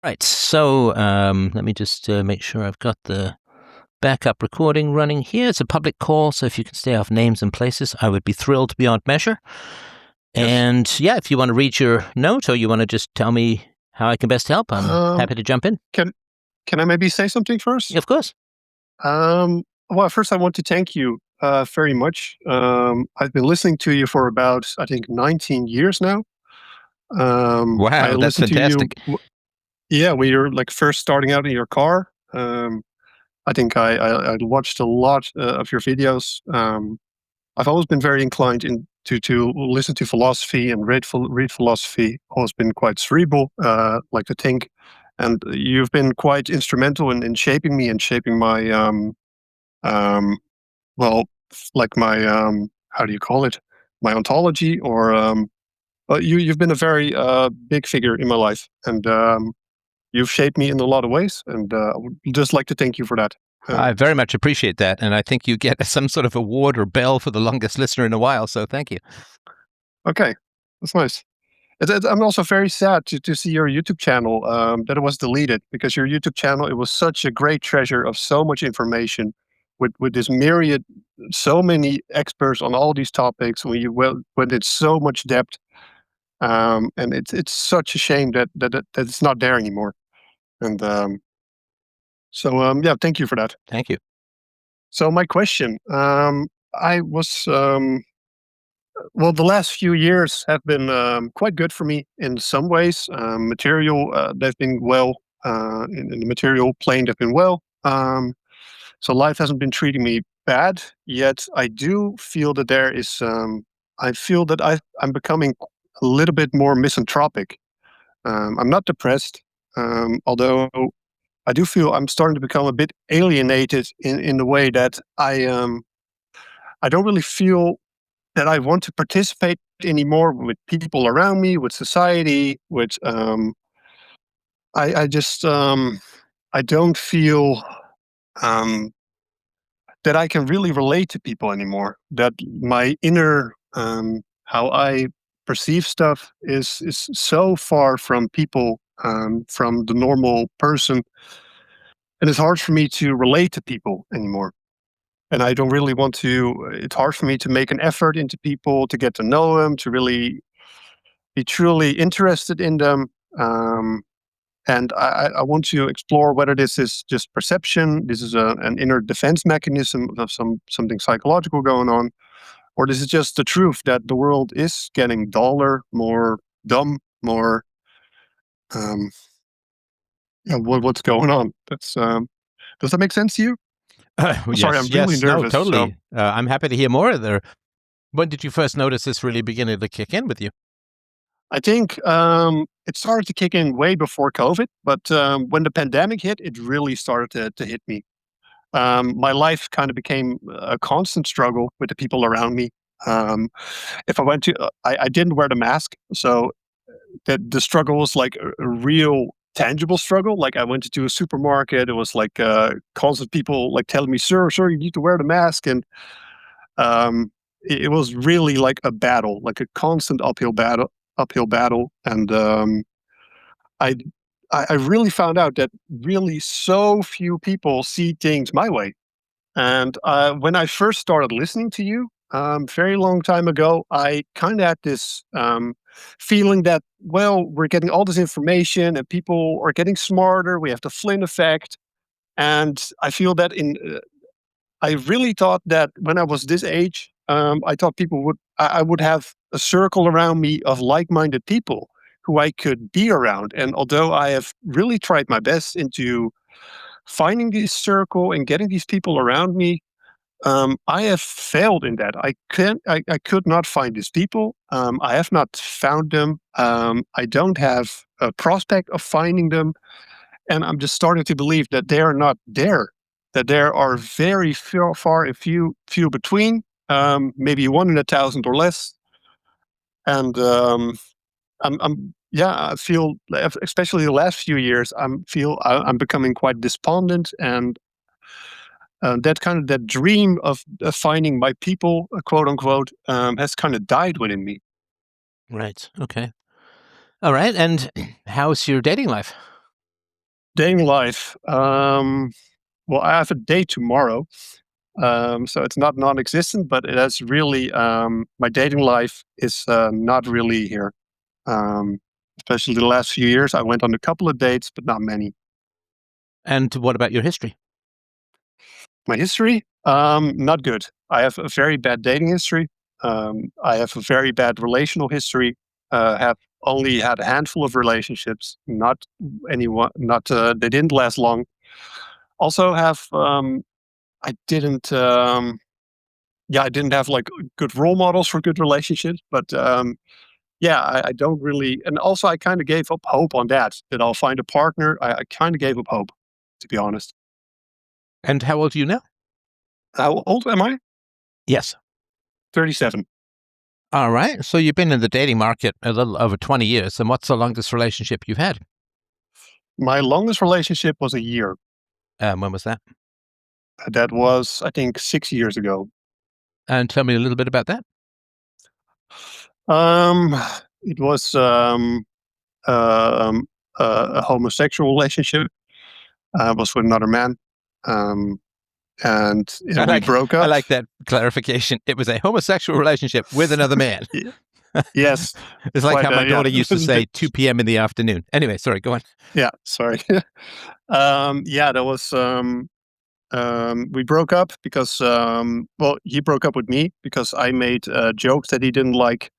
Right. So let me just make sure I've got the backup recording running here. It's a public call, so if you can stay off names and places, I would be thrilled beyond measure. Yes. And yeah, if you want to read your note or you want to just tell me how I can best help, I'm happy to jump in. Can I maybe say something first? Of course. Well, first I want to thank you very much. I've been listening to you for about, I think, 19 years now. I Wow, that's listened to you, fantastic. yeah, when you're like first starting out in your car. I think I watched a lot of your videos. I've always been very inclined to listen to philosophy and read philosophy. Always been quite cerebral, like to think, and you've been quite instrumental in shaping me and shaping my um, well, like my how do you call it? My ontology, or well, you've been a very big figure in my life, and you've shaped me in a lot of ways, and I would just like to thank you for that. I very much appreciate that. And I think you get some sort of award or bell for the longest listener in a while. So thank you. Okay, that's nice. I'm also very sad to see your YouTube channel that it was deleted, because your YouTube channel, it was such a great treasure of so much information with this myriad, so many experts on all these topics. When you went in so much depth, and it's such a shame that it's not there anymore. And yeah, thank you for that. Thank you. So my question, I was well, the last few years have been quite good for me in some ways. Material, they've been well, in the material plane, they've been well. So life hasn't been treating me bad yet. I do feel that there is, I feel that I'm becoming a little bit more misanthropic. I'm not depressed, although I do feel I'm starting to become a bit alienated in the way that I don't really feel that I want to participate anymore with people around me, with society, with I just I don't feel um that I can really relate to people anymore. That my inner how I perceive stuff is so far from people, from the normal person, and it's hard for me to relate to people anymore. And I don't really want to. It's hard for me to make an effort into people, to get to know them, to really be truly interested in them. Um, and I want to explore whether this is just perception, this is an inner defense mechanism of something psychological going on, or this is just the truth that the world is getting duller, more dumb, more. Um, yeah, what's going on? That's does that make sense to you? Sorry, I'm Yes, really yes, no, nervous. So totally. I'm happy to hear more there. When did you first notice this really beginning to kick in with you? I think it started to kick in way before COVID, but when the pandemic hit, it really started to hit me. My life kind of became a constant struggle with the people around me. Um, if I went to, I didn't wear the mask, so that the struggle was like a real tangible struggle. Like I went to a supermarket, it was like constant people like telling me, "Sir, you need to wear the mask," and it was really like a battle, like a constant uphill battle, and I. I really found out that really so few people see things my way. And when I first started listening to you, very long time ago, I kind of had this feeling that, well, we're getting all this information and people are getting smarter. We have the Flynn effect. And I feel that I really thought that when I was this age, I thought I would have a circle around me of like minded people who I could be around. And although I have really tried my best into finding this circle and getting these people around me, I have failed in that. I could not find these people. I have not found them. I don't have a prospect of finding them, and I'm just starting to believe that they are not there. That there are very far and few between. Maybe 1 in 1,000 or less. And yeah, I feel, especially the last few years, I'm becoming quite despondent, and that kind of that dream of finding my people, quote unquote, has kind of died within me. Right. Okay. All right. And how's your dating life? Dating life. Well, I have a date tomorrow, so it's not non-existent, but it has really. My dating life is not really here. Um, Especially the last few years, I went on a couple of dates, but not many. And what about your history? My history, not good. I have a very bad dating history. I have a very bad relational history. Have only had a handful of relationships. Not anyone. Not they didn't last long. Also have I didn't. Yeah, I didn't have like good role models for good relationships. But yeah, I don't really. And also, I kind of gave up hope on that I'll find a partner. I kind of gave up hope, to be honest. And how old are you now? How old am I? Yes. 37. All right. So you've been in the dating market a little over 20 years. And what's the longest relationship you've had? My longest relationship was a year. When was that? That was, I think, 6 years ago. And tell me a little bit about that. Um, it was um, a homosexual relationship. I was with another man, um, and I we like broke I up. like that clarification. It was a homosexual relationship with another man. Y- Yes, It's like quite. how my Yeah, daughter it used to was a say bit. 2 p.m. in the afternoon. Anyway, sorry, go on. Yeah, sorry. Yeah, that was. We broke up because, well, he broke up with me because I made jokes that he didn't like.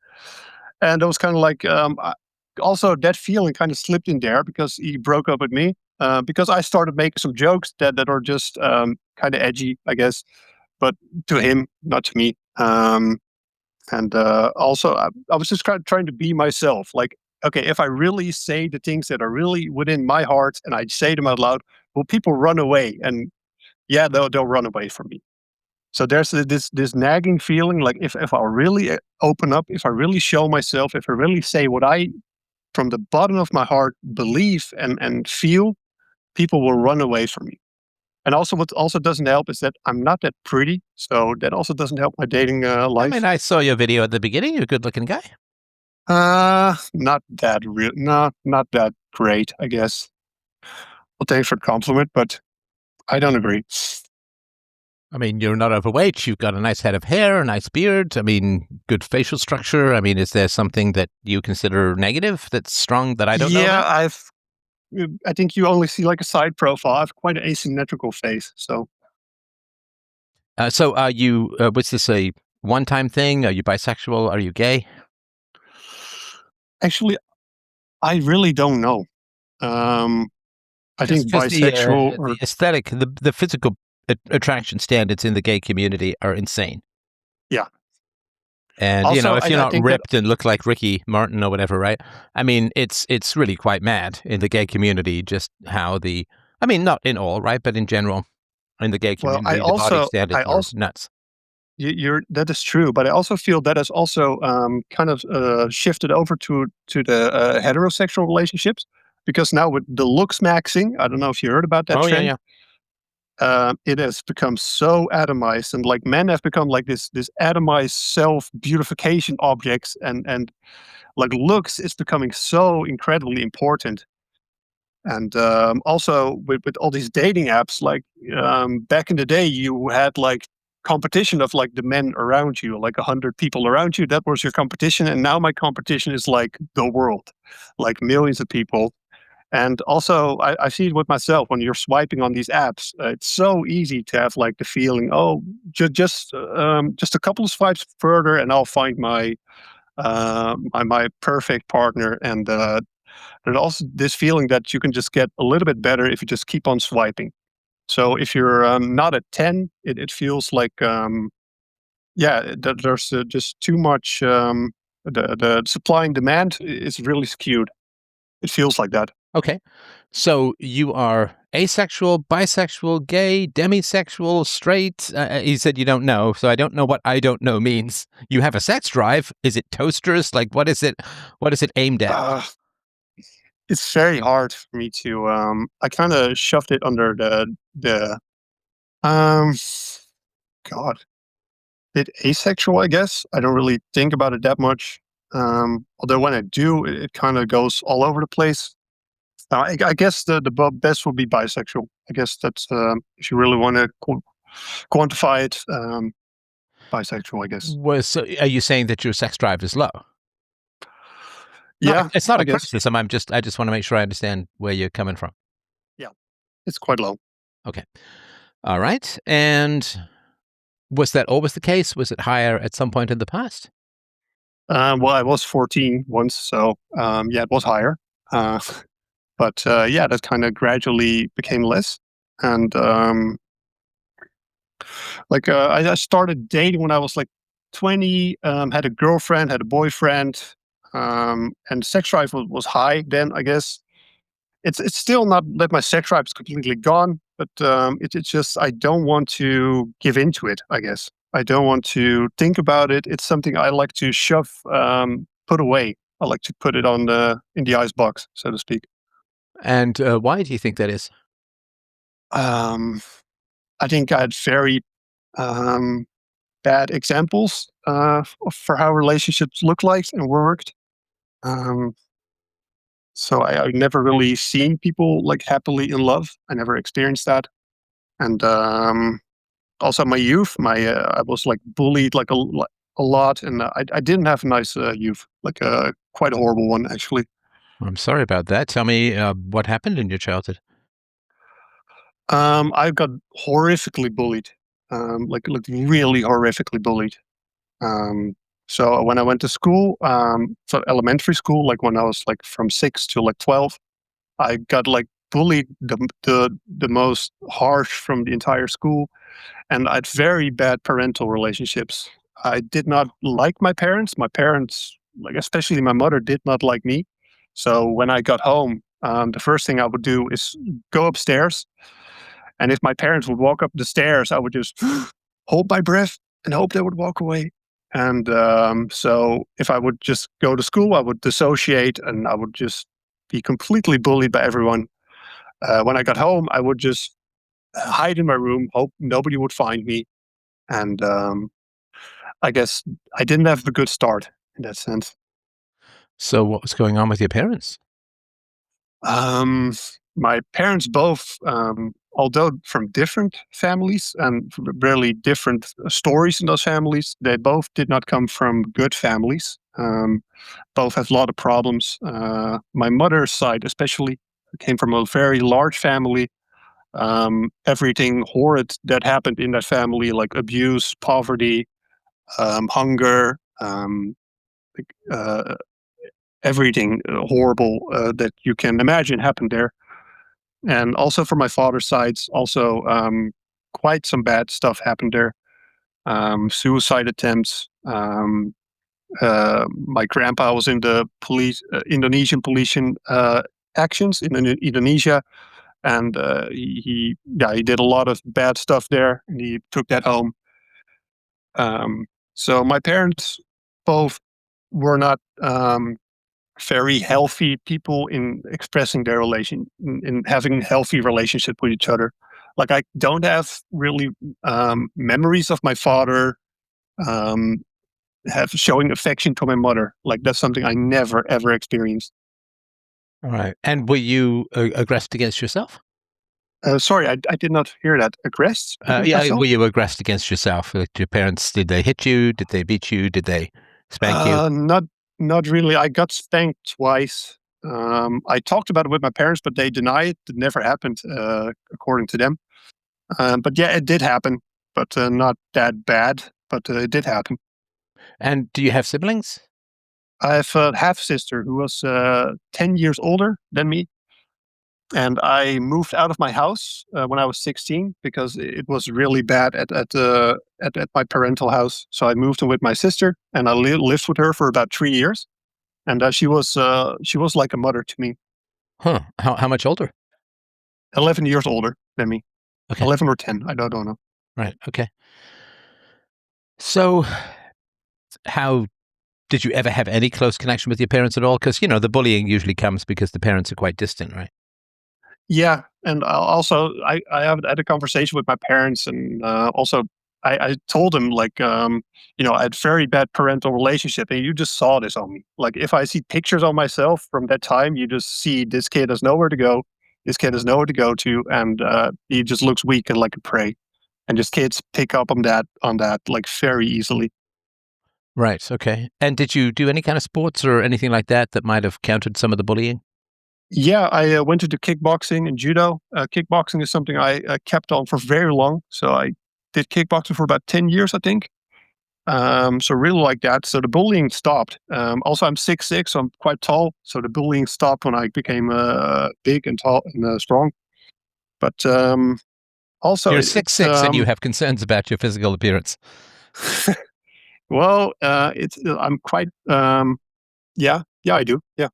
And it was kind of like, also that feeling kind of slipped in there because he broke up with me. Because I started making some jokes that are just kind of edgy, I guess, but to him, not to me. And also, I was just kind of trying to be myself. Like, okay, if I really say the things that are really within my heart and I say them out loud, will people run away? And yeah, they'll run away from me. So there's this nagging feeling like if I really open up, if I really show myself, if I really say what I from the bottom of my heart believe and feel, people will run away from me. And also, what also doesn't help is that I'm not that pretty, so that also doesn't help my dating I mean, life. I saw your video at the beginning. You're a good-looking guy. Not that real, not that great, I guess. Well, thanks for the compliment, but I don't agree. I mean, you're not overweight. You've got a nice head of hair, a nice beard. I mean, good facial structure. I mean, is there something that you consider negative that's strong that I don't know Yeah, about? I think you only see like a side profile. I have quite an asymmetrical face, so So, are you? Was this a one-time thing? Are you bisexual? Are you gay? actually, I really don't know. Um, I Just think because bisexual the or aesthetic, the physical attraction standards in the gay community are insane. yeah. And Also, if you're I not think that ripped and look like Ricky Martin or whatever, right? I mean, it's really quite mad in the gay community. Just how I mean, not in all, right, but in general, in the gay well, community, the body I standards are also nuts. you're that is true, but I also feel that has also kind of shifted over to the heterosexual relationships because now with the looks maxing, I don't know if you heard about that Oh yeah, trend. yeah. It has become so atomized, and like men have become like this atomized self beautification objects, and like looks is becoming so incredibly important. And also with all these dating apps, like back in the day, you had like competition of like the men around you, like 100 people around you. That was your competition, and now my competition is like the world, like millions of people. And also, I see it with myself when you're swiping on these apps. It's so easy to have like the feeling, oh, just a couple of swipes further, and I'll find my perfect partner. And there's also this feeling that you can just get a little bit better if you just keep on swiping. So if you're not at 10, it feels like yeah, there's just too much. The supply and demand is really skewed. It feels like that. Okay, so you are asexual, bisexual, gay, demisexual, straight. You said you don't know, so I don't know what I don't know means. You have a sex drive. Is it toasters? Like, what is it? What is it aimed at? Uh, it's very hard for me to. I kind of shoved it under the um. God, bit asexual, I guess. I don't really think about it that much. Although when I do, it kind of goes all over the place. I guess the best would be bisexual. I guess that's if you really want to quantify it, bisexual. I guess. So are you saying that your sex drive is low? Yeah, It's not I a guess. criticism. I just want to make sure I understand where you're coming from. Yeah, it's quite low. Okay. All right. And was that always the case? Was it higher at some point in the past? Well, I was 14 once, so yeah, it was higher. Uh, but yeah, that kind of gradually became less. And I started dating when I was like 20. Had a girlfriend, had a boyfriend, and sex drive was high then. I guess it's still not that my sex drive is completely gone, but it's just I don't want to give into it. I guess I don't want to think about it. It's something I like to shove, put away. I like to put it on the in the ice box, so to speak. And why do you think that is? Um, I think I had very um, bad examples for how relationships look like and worked. Um, so I never really seen people like happily in love. I never experienced that, and also my youth, my I was like bullied like a lot, and I didn't have a nice youth, like quite a horrible one actually. I'm sorry about that. Tell me what happened in your childhood. I got horrifically bullied, like really horrifically bullied. Um, so when I went to school, so elementary school, like when I was like from 6 to like 12, I got like bullied the most harsh from the entire school, and I had very bad parental relationships. I did not like my parents. My parents, like especially my mother, did not like me. So when I got home, the first thing I would do is go upstairs, and if my parents would walk up the stairs, I would just hold my breath and hope they would walk away. And so if I would just go to school, I would dissociate and I would just be completely bullied by everyone. When I got home, I would just hide in my room, hope nobody would find me. And I guess I didn't have a good start in that sense. So what was going on with your parents? Um, my parents both, although from different families and really different stories in those families, they both did not come from good families. Both have a lot of problems. My mother's side, especially, came from a very large family. Everything horrid that happened in that family, like abuse, poverty, hunger, uh, everything horrible that you can imagine happened there. And also for my father's sides, also quite some bad stuff happened there. Suicide attempts. My grandpa was in the Indonesian police actions in Indonesia, and yeah, he did a lot of bad stuff there, and he took that home. So my parents both were not very healthy people in expressing their in having healthy relationship with each other. Like I don't have really memories of my father um, have showing affection to my mother. Like that's something I never ever experienced. All right. And were you aggressed against yourself? Sorry, I did not hear that. Aggressed against Yeah, myself? were you aggressed against yourself? Like your parents, did they hit you? Did they beat you? Did they spank you? Not really. I got spanked twice. I talked about it with my parents, but they deny it. It never happened, according to them. But yeah, it did happen, but not that bad. But it did happen. And do you have siblings? I have a half sister who was 10 years older than me, and I moved out of my house when I was 16 because it was really bad at my parental house. So I moved in with my sister, and I lived with her for about 3 years. And she was like a mother to me. Huh. How much older? 11 years older than me, Okay. 11 or 10. I don't know. Right. Okay. So how did you ever have any close connection with your parents at all? Because, the bullying usually comes because the parents are quite distant, right? Yeah, and also I have had a conversation with my parents, and also I told him like, I had very bad parental relationship, and you just saw this on me. Like if I see pictures of myself from that time, you just see this kid has nowhere to go. This kid has nowhere to go to, and he just looks weak and like a prey. And just kids pick up on that like very easily. Right. Okay. And did you do any kind of sports or anything like that that might have countered some of the bullying? Yeah, I went into kickboxing and judo. Kickboxing is something I kept on for very long. So I did kickboxing for about 10 years, I think. So really like that. So the bullying stopped. Also, I'm 6'6", so I'm quite tall. So the bullying stopped when I became big and tall and strong. But also, You're it, six it's six, and you have concerns about your physical appearance. well, it's I'm quite yeah, I do, yeah.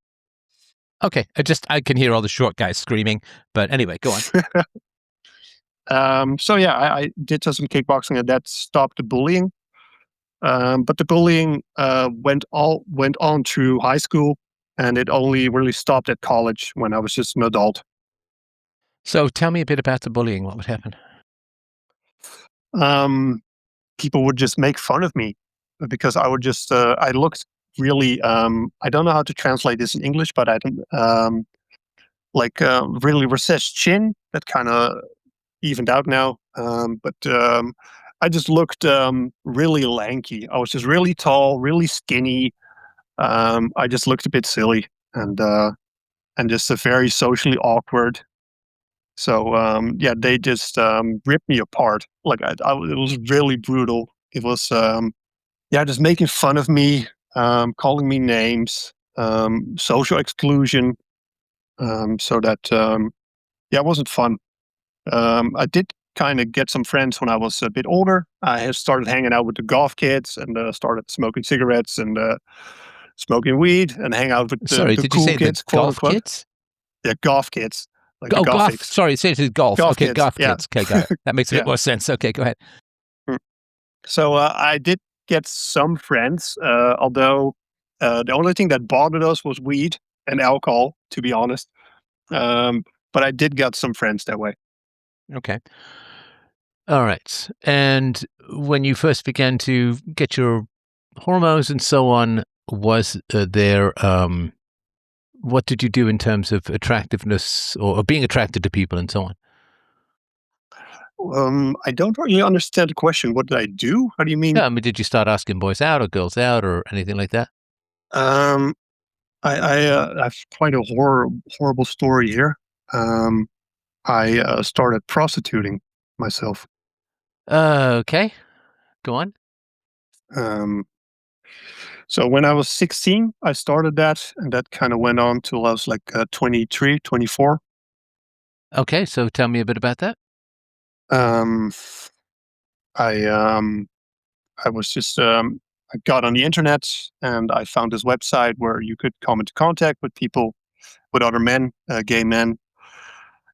Okay. I can hear all the short guys screaming. But anyway, go on. So yeah, I did some kickboxing, and that stopped the bullying. But the bullying went on through high school, and it only really stopped at college when I was just an adult. So tell me a bit about the bullying. What would happen? Um, People would just make fun of me because I would just I looked really I don't know how to translate this in English, but I don't like really recessed chin that kind of evened out now. But I just looked really lanky. I was just really tall, really skinny. I just looked a bit silly and just a very socially awkward. So yeah, they just ripped me apart. Like it was really brutal. It was yeah, just making fun of me, calling me names, social exclusion. So that yeah, it wasn't fun. I did kind of get some friends when I was a bit older. I had started hanging out with the golf kids and started smoking cigarettes and smoking weed and hang out with Sorry, the did you cool say the kids, quote golf unquote. kids? Yeah, golf kids, like the Oh, golf. gothics. Sorry, say it is golf. Golf Okay, kids, golf yeah. kids. Okay, got it. That makes a bit Yeah. more sense. Okay, go ahead. Mm. So I did get some friends, although the only thing that bothered us was weed and alcohol, to be honest. Um, but I did get some friends that way. Okay. All right. And when you first began to get your hormones and so on, was there, what did you do in terms of attractiveness or being attracted to people and so on? I don't really understand the question. What did I do? How do you mean? Yeah, I mean, did you start asking boys out or girls out or anything like that? Um, I have quite a horrible story here. Um, I started prostituting myself. Okay, go on. Um, so when I was 16, I started that, and that kind of went on till I was like 23, 24. Okay, so tell me a bit about that. Um, I um, I was just I got on the internet and I found this website where you could come into contact with people, with other men, gay men.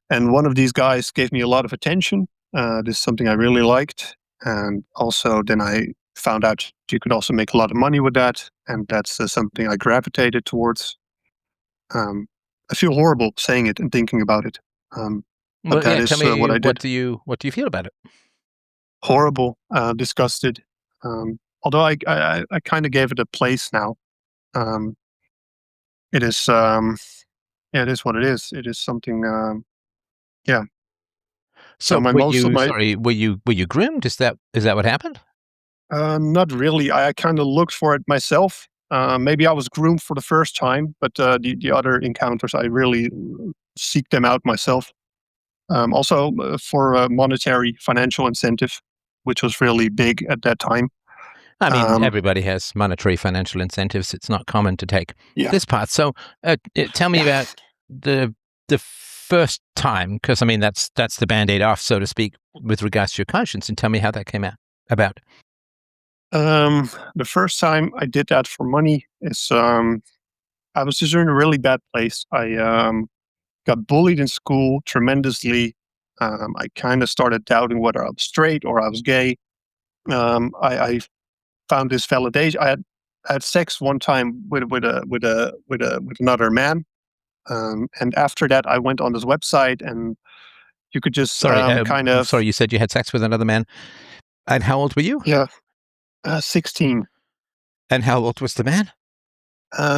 And one of these guys gave me a lot of attention. This is something I really liked. And also, then I found out you could also make a lot of money with that. And that's something I gravitated towards. Um, I feel horrible saying it and thinking about it. But Well, that yeah, tell is me what I did. what do you feel about it? Horrible, disgusted. Although I kind of gave it a place now. Um, it is, yeah, it is what it is. It is something, yeah. So So my were most of you my sorry, were you groomed? Is that what happened? Not really. I kind of looked for it myself. Maybe I was groomed for the first time, but the other encounters I really seek them out myself. Also for monetary financial incentive, which was really big at that time. I mean, Um, everybody has monetary financial incentives. It's not common to take yeah, this path. So, tell me yeah. about the first time, because I mean that's the band-aid off, so to speak, with regards to your conscience, and tell me how that came out about. The first time I did that for money is I was just in a really bad place. I got bullied in school tremendously. I kind of started doubting whether I was straight or I was gay. I found this validation. I had sex one time with another man, and after that, I went on this website, and you could just Sorry, kind of sorry, you said you had sex with another man. And how old were you? Yeah, 16. And how old was the man?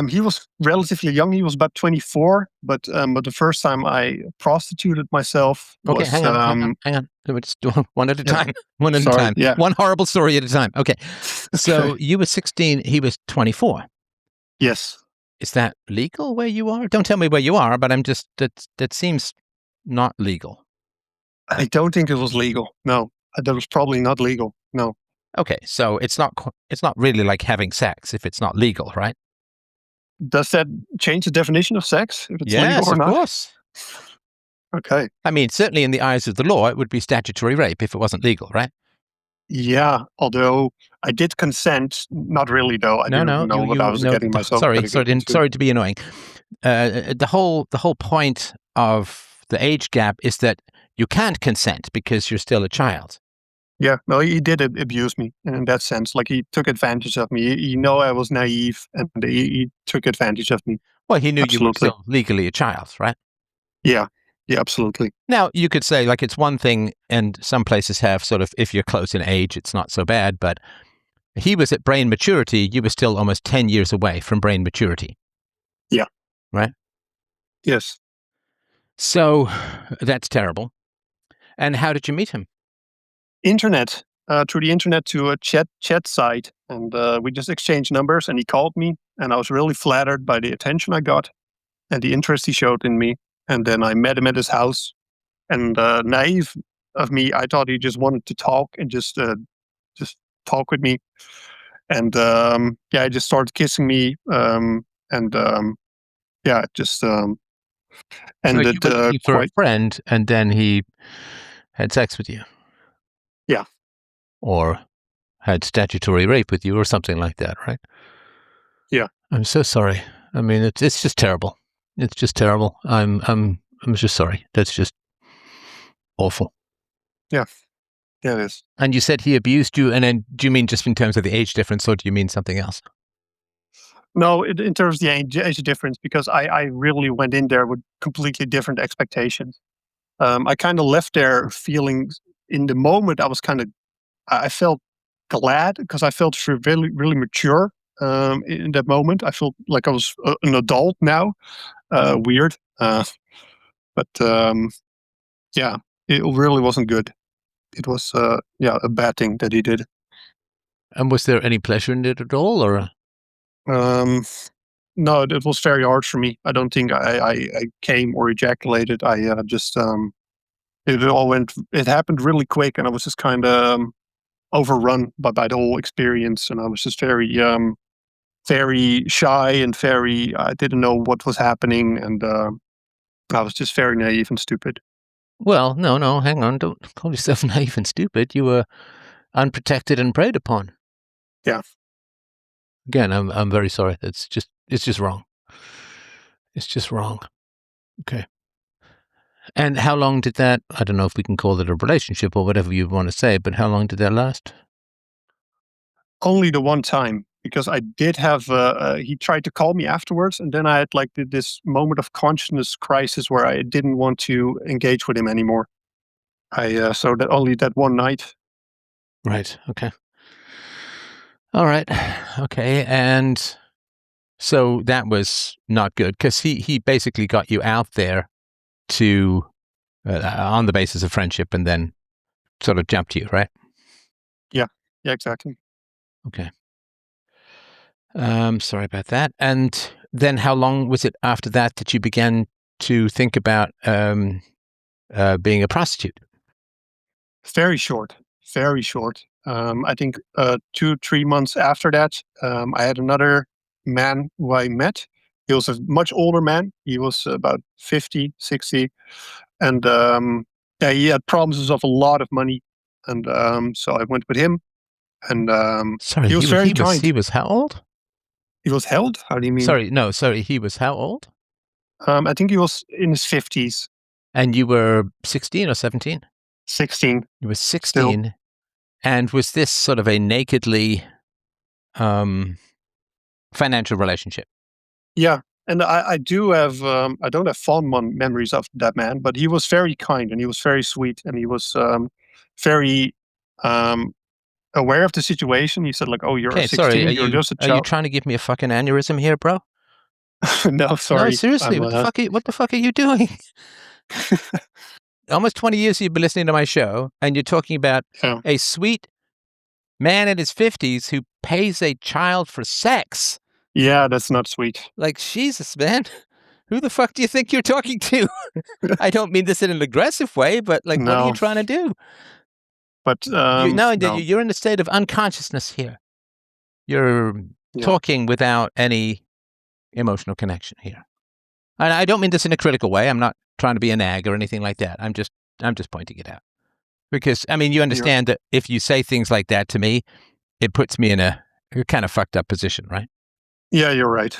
He was relatively young. He was about 24, but the first time I prostituted myself Okay, was hang on. Let me just do one at a yeah. time. One at a Sorry, time. yeah. One horrible story at a time. Okay. So Okay. you were 16, he was 24. Yes, Is that legal where you are? Don't tell me where you are, but that seems not legal. I don't think it was legal. No, that was probably not legal. No. Okay, so it's not really like having sex if it's not legal, right? Does that change the definition of sex if it's legal Yes, or of not? course. Okay. I mean, certainly in the eyes of the law, it would be statutory rape if it wasn't legal, right? Yeah, although I did consent. Not really, though. I didn't No, know what I was no. getting myself Sorry, getting into. sorry to be annoying. The whole point of the age gap is that you can't consent because you're still a child. Yeah, no, he did abuse me in that sense. Like, he took advantage of me. He know I was naive, and he took advantage of me. Well, he knew you were Absolutely. still legally a child, right? Yeah. Yeah, absolutely. Now, you could say, like, it's one thing, and some places have sort of, if you're close in age, it's not so bad, but he was at brain maturity. You were still almost 10 years away from brain maturity. Yeah. Right? Yes. So that's terrible. And how did you meet him? Internet. Through the internet to a chat site, and we just exchanged numbers. And he called me, and I was really flattered by the attention I got and the interest he showed in me. And then I met him at his house. And naive of me, I thought he just wanted to talk and just talk with me. And yeah, he just started kissing me. And yeah, it just So you ended were looking for a quite. friend, and then he had sex with you, Yeah. or had statutory rape with you, or something like that, right? Yeah. I'm so sorry. I mean, it's just terrible. It's just terrible. I'm just sorry. That's just awful. Yeah. Yeah, it is. And you said he abused you, and then do you mean just in terms of the age difference, or do you mean something else? No, in terms of the age difference, because I really went in there with completely different expectations. I kind of left there feeling in the moment. I felt glad because I felt really, really mature. In that moment, I felt like I was an adult now. Weird, but yeah, it really wasn't good. It was yeah, a bad thing that he did. And was there any pleasure in it at all, or? Um, no, it was very hard for me. I don't think I came or ejaculated. I just it all went. It happened really quick, and I was just kind of overrun by the whole experience, and I was just very shy and very. I didn't know what was happening, and I was just very naive and stupid. Well, no, hang on. Don't call yourself naive and stupid. You were unprotected and preyed upon. Yeah. Again, I'm very sorry. It's just wrong. It's just wrong. Okay. And how long did that? I don't know if we can call it a relationship or whatever you want to say, but how long did that last? Only the one time, because I did have. He tried to call me afterwards, and then I had like this moment of consciousness crisis where I didn't want to engage with him anymore. I so that only that one night. Right. Okay. All right. Okay. And so that was not good because he basically got you out there to on the basis of friendship and then sort of jumped you, right? Yeah. Yeah. Exactly. Okay. Sorry about that. And then how long was it after that you began to think about being a prostitute? Very short. Very short. I think 2-3 months after that, I had another man who I met. He was a much older man. He was about 50, 60. And yeah, he had promises of a lot of money. And so I went with him. And Sorry, he was very kind. he was how old? He was held. How do you mean? Sorry, no, sorry, he was how old? I think he was in his 50s, And you were 16 or 17? 16 You were still. 16. And was this sort of a nakedly um, financial relationship? Yeah. And I do have, I don't have fond memories of that man, but he was very kind and he was very sweet and he was very, um, aware of the situation. He said like, "Oh, you're Okay, 16. sorry. You're just a Are you child." trying to give me a fucking aneurysm here, bro? No, No, sorry. seriously. I'm. What the fuck are you doing? Almost 20 years you've been listening to my show, and you're talking about Yeah. a sweet man in his 50s who pays a child for sex. Yeah, that's not sweet. Like, Jesus, man. Who the fuck do you think you're talking to? I don't mean this in an aggressive way, but like, what are you No, trying to do? but No, no. you're in a state of unconsciousness here. You're Yeah. talking without any emotional connection here. And I don't mean this in a critical way. I'm not trying to be a nag or anything like that. I'm just pointing it out. Because, I mean, you understand that if you say things like that to me, it puts me in a kind of fucked up position, right? Yeah, you're right.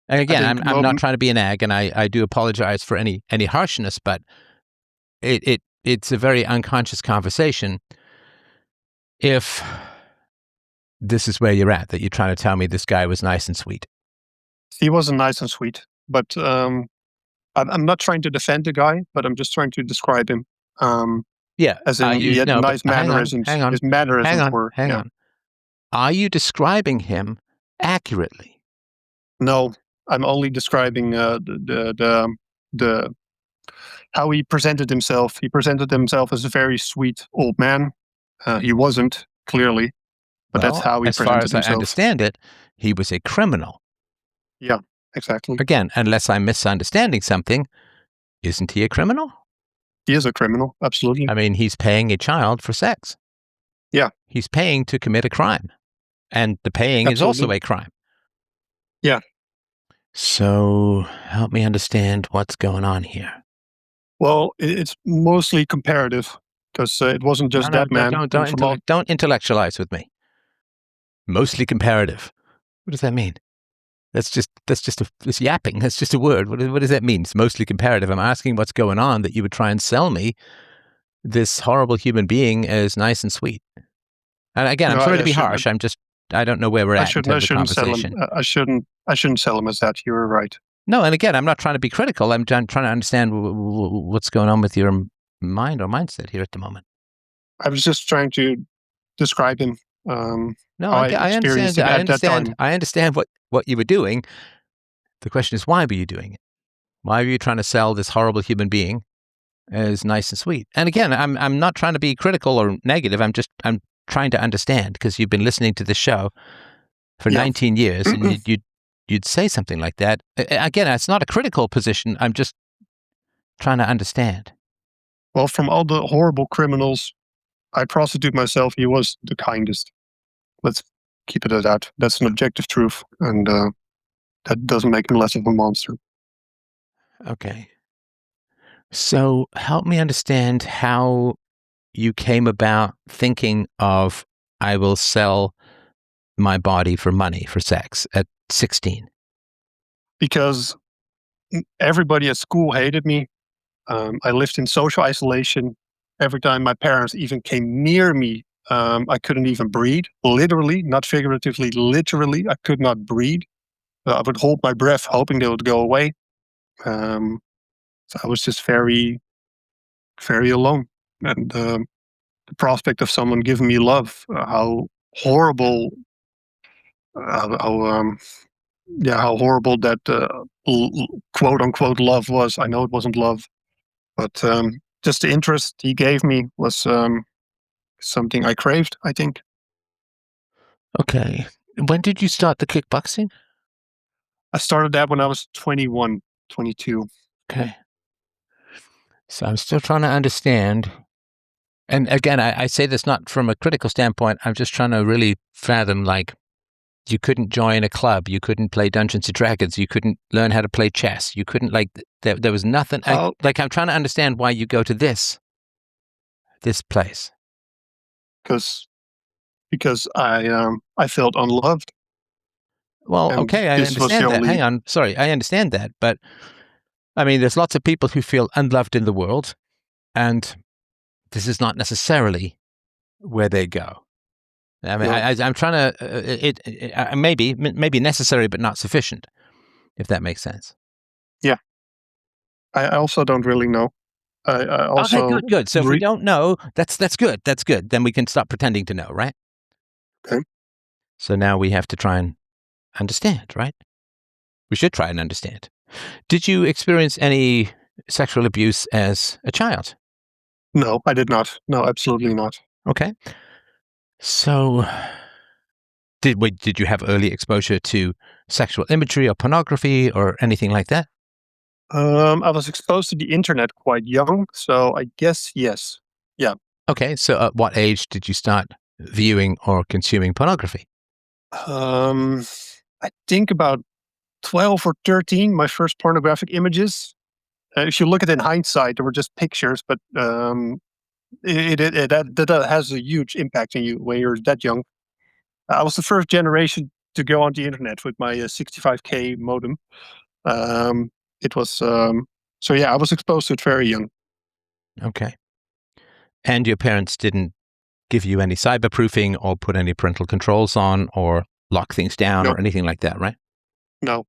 And again, think I'm not trying to be a nag, and I do apologize for any harshness, but it's a very unconscious conversation if this is where you're at, that you're trying to tell me this guy was nice and sweet. He wasn't nice and sweet, but I'm not trying to defend the guy, but I'm just trying to describe him. Yeah, As in he had but nice mannerisms. hang on, His mannerisms were. hang on. Are you describing him accurately? No, I'm only describing the how he presented himself. He presented himself as a very sweet old man. He wasn't, clearly, but that's Well, how he as far presented as I himself. understand it, he was a criminal. Yeah, exactly. Again, unless I'm misunderstanding something, isn't he a criminal? He is a criminal, absolutely. I mean, he's paying a child for sex. Yeah. He's paying to commit a crime. And the paying is also a crime. Yeah. So help me understand what's going on here. Well, it's mostly comparative, because it wasn't just that man. Don't intellectualize with me. Mostly comparative. What does that mean? That's yapping. That's just a word. What does that mean? It's mostly comparative. I'm asking what's going on that you would try and sell me this horrible human being as nice and sweet. And again, I'm sorry to be harsh. I don't know where we're at in terms of conversation. I shouldn't sell him as that. You're right. No, and again, I'm not trying to be critical. I'm trying to understand what's going on with your mind or mindset here at the moment. I was just trying to describe him. No, I understand. I understand what you were doing. The question is, why were you doing it? Why were you trying to sell this horrible human being as nice and sweet? And again, I'm not trying to be critical or negative. I'm trying to understand, because you've been listening to this show for 19 years, and you'd say something like that. Again, it's not a critical position. I'm just trying to understand. Well, from all the horrible criminals I prostitute myself, he was the kindest. Let's keep it at that. That's an objective truth, and that doesn't make him less of a monster. Okay. So help me understand how you came about thinking of, I will sell my body for money, for sex, at 16. Because everybody at school hated me. I lived in social isolation. Every time my parents even came near me, I couldn't even breathe. Literally, not figuratively, literally, I could not breathe. I would hold my breath, hoping they would go away. So I was just very, very alone. And the prospect of someone giving me love, how horrible, how horrible that quote unquote love was. I know it wasn't love, but just the interest he gave me was something I craved, I think. Okay. When did you start the kickboxing? I started that when I was 21, 22. Okay. So I'm still trying to understand. And again, I say this not from a critical standpoint. I'm just trying to really fathom, like, you couldn't join a club. You couldn't play Dungeons and Dragons. You couldn't learn how to play chess. You couldn't, like, there was nothing. I'm trying to understand why you go to this place. Because I felt unloved. Well, okay, I understand that. Hang on. Sorry, I understand that. But, I mean, there's lots of people who feel unloved in the world, and this is not necessarily where they go. I mean, I'm trying to, maybe necessary, but not sufficient, if that makes sense. Yeah. I also don't really know. I also okay, good. So if we don't know, that's good. That's good. Then we can stop pretending to know, right? Okay. So now we have to try and understand, right? We should try and understand. Did you experience any sexual abuse as a child? No, I did not. No, absolutely not. Okay. So did you have early exposure to sexual imagery or pornography or anything like that? I was exposed to the internet quite young, so I guess yes. Yeah. Okay. So at what age did you start viewing or consuming pornography? Um, I think about 12 or 13, my first pornographic images. If you look at it in hindsight, they were just pictures, but that has a huge impact on you when you're that young. I was the first generation to go on the internet with my 65K modem. Um, it was so yeah, I was exposed to it very young. Okay. And your parents didn't give you any cyberproofing or put any parental controls on or lock things down No, or anything like that, right? no,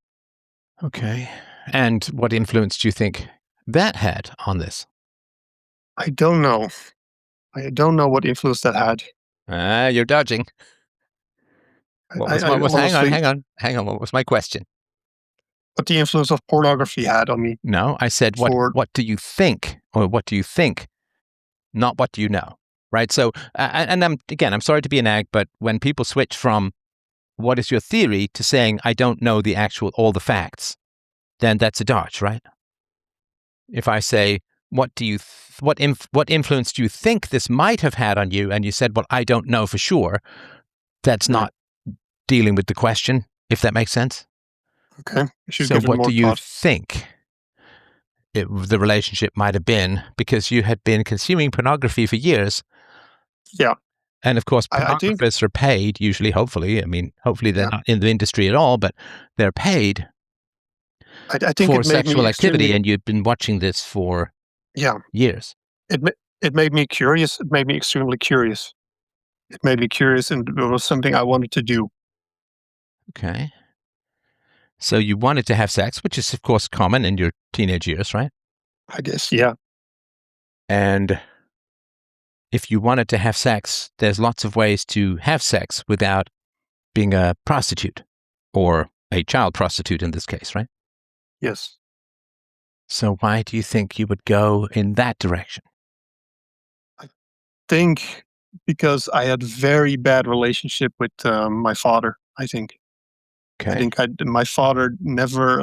Okay. And what influence do you think that had on this? I don't know. I don't know what influence that had. You're dodging. I Hang on, honestly, hang on. What was my question? what the influence of pornography had on me No, I said, for what do you think? Or what do you think? Not what do you know? Right. So, and I'm sorry to be a nag, but when people switch from what is your theory to saying, I don't know all the facts, then that's a dodge, right? If I say, what influence do you think this might have had on you? And you said, well, I don't know for sure. That's mm, not dealing with the question, if that makes sense. okay, I should So, give it what do more you thought. think the relationship might have been? Because you had been consuming pornography for years. Yeah, And of course, I think pornographers are paid, usually, hopefully. I mean, hopefully they're yeah, not in the industry at all, but they're paid I think for it made me sexual activity. extremely And you've been watching this for yeah. years. It made me curious. It made me extremely curious. It made me curious, and it was something I wanted to do. Okay. So you wanted to have sex, which is, of course, common in your teenage years, right? I guess yeah, And if you wanted to have sex, there's lots of ways to have sex without being a prostitute or a child prostitute in this case, right? yes. So why do you think you would go in that direction? I think because I had very bad relationship with my father. I Okay. think my father never,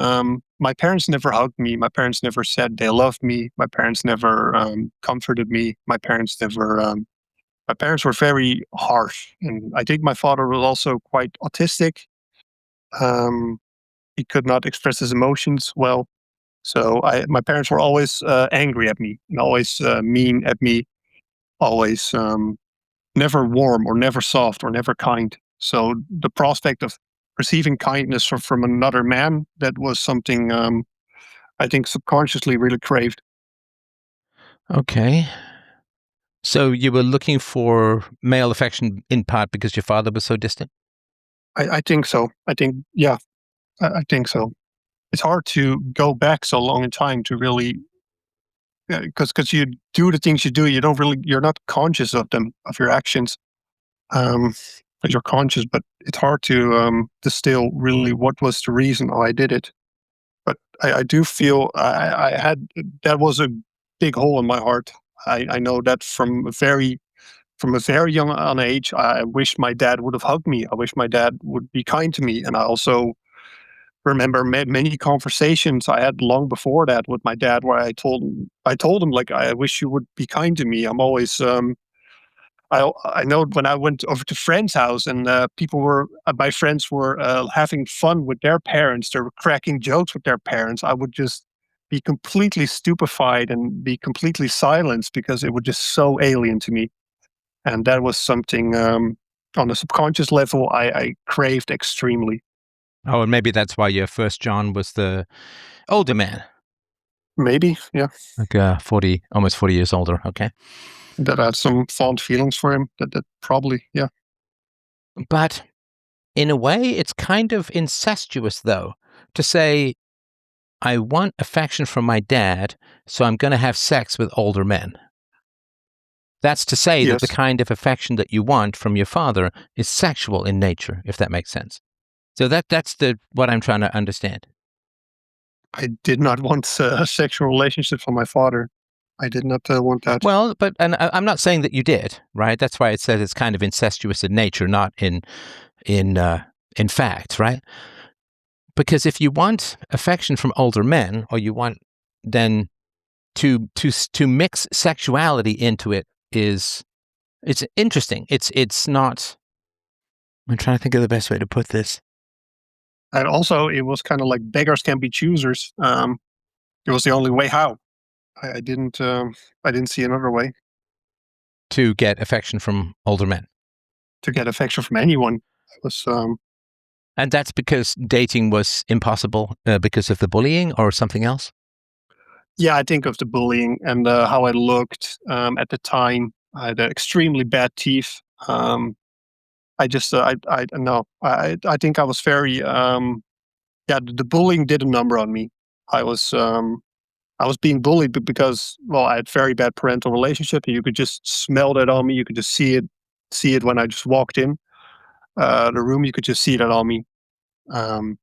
my parents never hugged me. My parents never said they loved me. My parents never comforted me. My parents were very harsh. And I think my father was also quite autistic. Um, he could not express his emotions well. So my parents were always angry at me and always mean at me, always never warm or never soft or never kind. So the prospect of receiving kindness from another man, that was something I think subconsciously really craved. Okay. So you were looking for male affection in part because your father was so distant? I think so. I think, yeah, I think so. It's hard to go back so long in time to really, because you do the things you do, you're not conscious of them, of your actions. Um, but you're conscious, but it's hard to distill really what was the reason why I did it. But I do feel I had that was a big hole in my heart. I know that from a very young on age. I wish my dad would have hugged me. I wish my dad would be kind to me. And I also remember many conversations I had long before that with my dad, where I told him like, I wish you would be kind to me. I'm always I know when I went over to friends' house and my friends were having fun with their parents, they were cracking jokes with their parents. I would just be completely stupefied and be completely silenced because it was just so alien to me. And that was something on a subconscious level I craved extremely. Oh, and maybe that's why your first John was the older man, Maybe, yeah, like 40, almost 40 years older. Okay. that I had some fond feelings for him. That probably, yeah, But in a way, it's kind of incestuous, though, to say, I want affection from my dad, so I'm going to have sex with older men. That's to say that the Yes. kind of affection that you want from your father is sexual in nature, if that makes sense. So that's what I'm trying to understand. I did not want a sexual relationship from my father. I did not want that. Well, I'm not saying that you did, right? That's why it says it's kind of incestuous in nature, not in fact, right? Because if you want affection from older men, or you want then to mix sexuality into it it's interesting. It's not. I'm trying to think of the best way to put this. And also, it was kind of like beggars can be choosers. It was the only way how. I didn't see another way To get affection from older men. to get affection from anyone. It was And that's because dating was impossible because of the bullying or something else? yeah, I think of the bullying and how I looked at the time. I had extremely bad teeth. I just, I no, I think I was very, yeah, the bullying did a number on me. I was, um, I was being bullied because, well, I had very bad parental relationship, and you could just smell that on me. You could just see it when I just walked in the room. You could just see that on me. Um,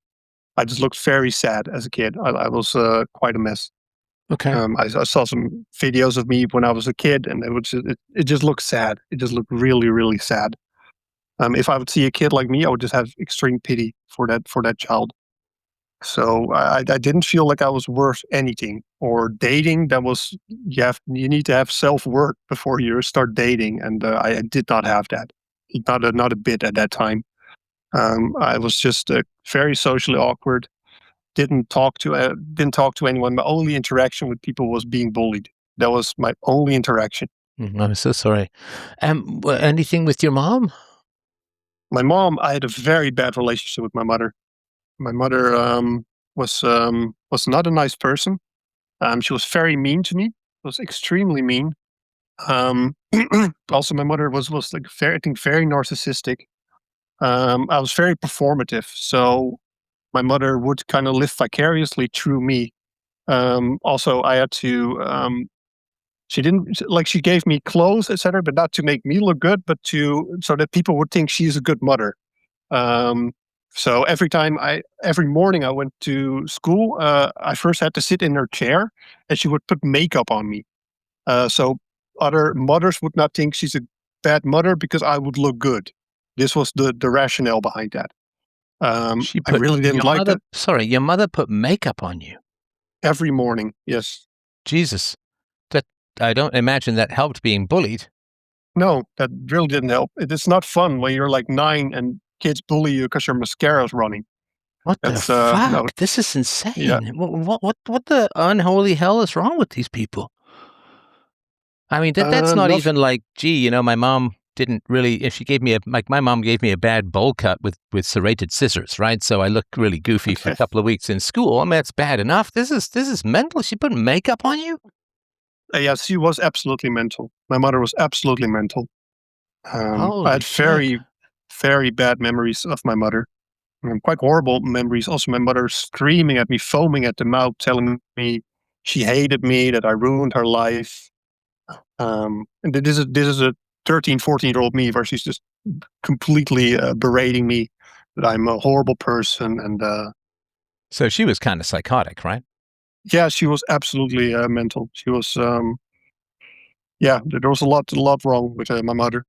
I just looked very sad as a kid. I was quite a mess. Okay. I saw some videos of me when I was a kid, and it just looked sad. It just looked really, really sad. If I would see a kid like me, I would just have extreme pity for that child. So I didn't feel like I was worth anything or dating. That was you need to have self worth before you start dating, and I did not have that. Not a bit at that time. I was just very socially awkward. Didn't talk to anyone. My only interaction with people was being bullied. That was my only interaction. I'm so sorry. Anything with your mom? My mom, I had a very bad relationship with my mother. My mother was not a nice person. She was very mean to me. Was extremely mean. Um, Also, my mother was like very, I think, very narcissistic. I was very performative, so my mother would kind of live vicariously through me. Also, I had to. She didn't like she gave me clothes, etc., but not to make me look good, but to so that people would think she's a good mother. Um, so every morning I went to school, I first had to sit in her chair, and she would put makeup on me. So other mothers would not think she's a bad mother because I would look good. This was the rationale behind that. She I put really didn't your like mother. that. Sorry, your mother put makeup on you. Every morning, yes. Jesus, that I don't imagine that helped being bullied. No, that really didn't help. It is not fun when you're like 9 and kids bully you because your mascara is running. What the That's no, fuck? This is yeah. insane. What the unholy hell is wrong with these people? I mean, that's not Nothing. even like, gee, my mom didn't really. If she gave me my mom gave me a bad bowl cut with serrated scissors, right? So I look really goofy for a Okay. couple of weeks in school. I mean, that's bad enough. This is mental. She put makeup on you. Yeah, she was absolutely mental. My mother was absolutely mental. I Holy had shit. very, very bad memories of my mother. Quite horrible memories. Also, my mother screaming at me, foaming at the mouth, telling me she hated me, that I ruined her life. And this is a 13, 14-year old me where she's just completely berating me that I'm a horrible person. And So she was kind of psychotic, right? yeah, she was absolutely mental. She was, yeah, there was a lot wrong with my mother.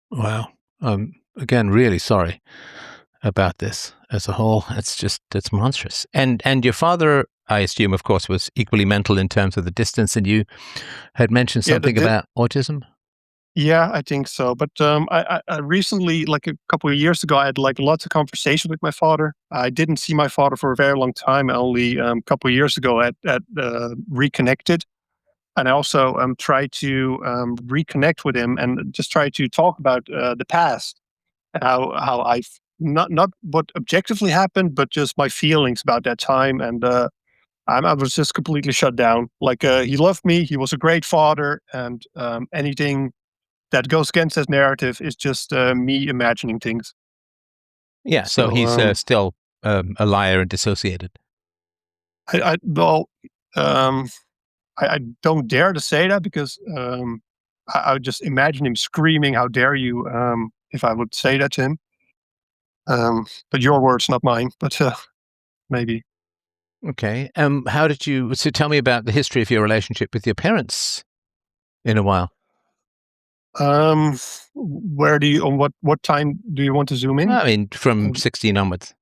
Wow. Again, really sorry about this as a whole. It's monstrous. And your father, I assume, of course, was equally mental in terms of the distance. And you had mentioned Yeah, something about autism. yeah, I think so. But I recently, like a couple of years ago, I had like lots of conversation with my father. I didn't see my father for a very long time. Only a couple of years ago at Reconnected, and I also tried to reconnect with him and just try to talk about the past and how I not what objectively happened, but just my feelings about that time. And I was just completely shut down. Like he loved me, he was a great father, and anything that goes against that narrative is just me imagining things. Yeah. So So he's still a liar and dissociated. well, um, I don't dare to say that because I would just imagine him screaming, "How dare you!" If I would say that to him. But your words, not mine. But maybe. Okay. How did you? So tell me about the history of your relationship with your parents in a while. Where do you? On what time do you want to zoom in? I mean, from Um, 16 onwards.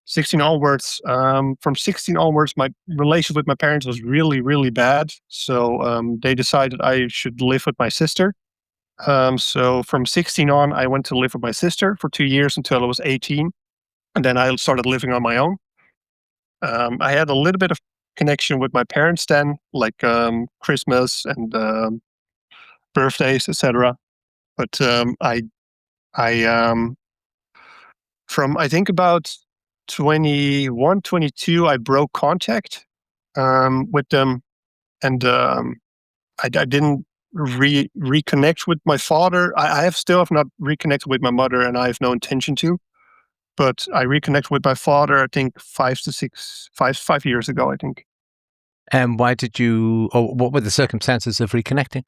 16 onwards. From 16 onwards, my relationship with my parents was really, really bad. So they decided I should live with my sister. So from 16 on, I went to live with my sister for 2 years until I was 18, and then I started living on my own. I had a little bit of connection with my parents then, like Christmas and birthdays, etc. But I from I think about 21, 22, I broke contact with them, and I didn't reconnect with my father. I have still have not reconnected with my mother, and I have no intention to. But I reconnected with my father, I think 5 years ago, I think. And why did you? Or what were the circumstances of reconnecting?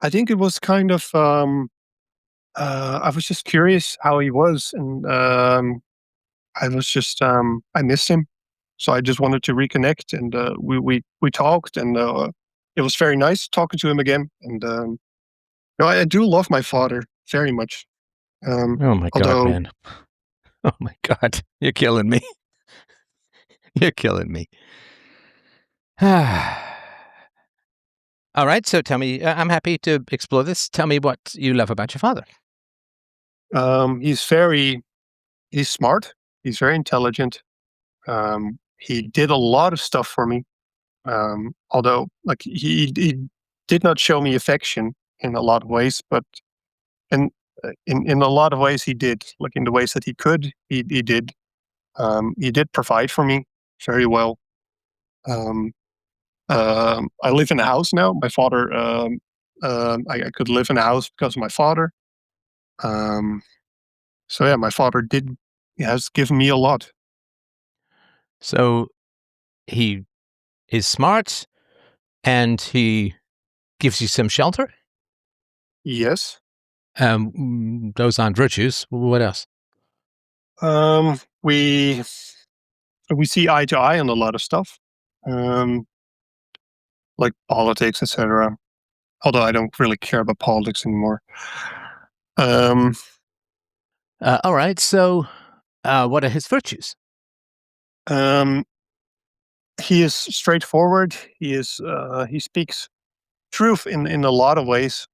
I think it was kind of, I was just curious how he was, and I was just, I missed him. So I just wanted to reconnect, and we talked, and it was very nice talking to him again. And no, I do love my father very much. Oh my God, Although, man! Oh my God, you're killing me. You're killing me. All right, so tell me. I'm happy to explore this. Tell me what you love about your father. he's smart. He's very intelligent. He did a lot of stuff for me. Although, like he did not show me affection in a lot of ways, but in in a lot of ways he did. Like in the ways that he could, he did. He did provide for me very well. Um, I live in a house now. My father, I could live in a house because of my father. Um, so yeah, my father did he has given me a lot. So he is smart and he gives you some shelter. Yes. Those aren't virtues. What else? We see eye to eye on a lot of stuff, um, like politics, etc. Although I don't really care about politics anymore. Um, All right. So, what are his virtues? um, he is straightforward. He speaks truth in a lot of ways.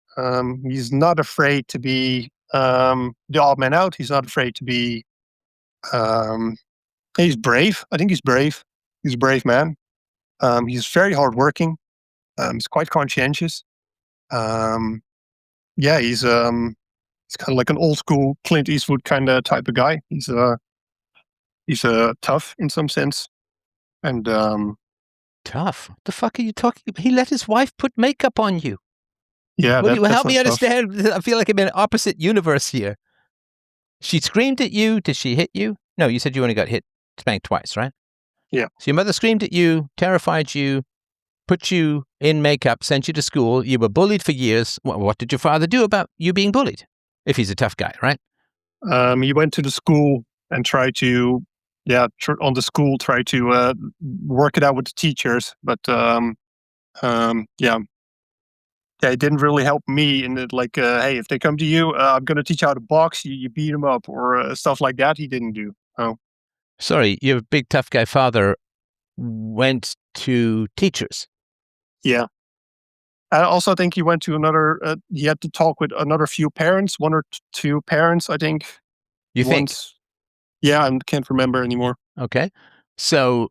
He's not afraid to be the odd man out. He's not afraid to be. Um, he's brave. I think he's brave. He's a brave man. He's very hardworking. He's quite conscientious. Um, yeah, he's kind of like an old school Clint Eastwood kind of type of guy. He's tough in some sense, and Tough. What the fuck are you talking about? He let his wife put makeup on you. yeah, What do you that's help not me tough. understand? I feel like I'm in an opposite universe here. She screamed at you. Did she hit you? No, you said you only got spanked twice, right? Yeah. So your mother screamed at you, terrified you, put you in makeup, sent you to school. You were bullied for years. What did your father do about you being bullied? If he's a tough guy, right? He went to the school and tried to, yeah, on the school try to work it out with the teachers, but yeah, yeah, it didn't really help me in it. Like, hey, if they come to you, I'm gonna teach you how to box. You beat them up or stuff like that. He didn't do. Oh, Sorry, your big tough guy father went to teachers. yeah. I also think he went to another. He had to talk with another few parents, one or two parents, I think. You think? Once, yeah, I can't remember anymore. Okay. So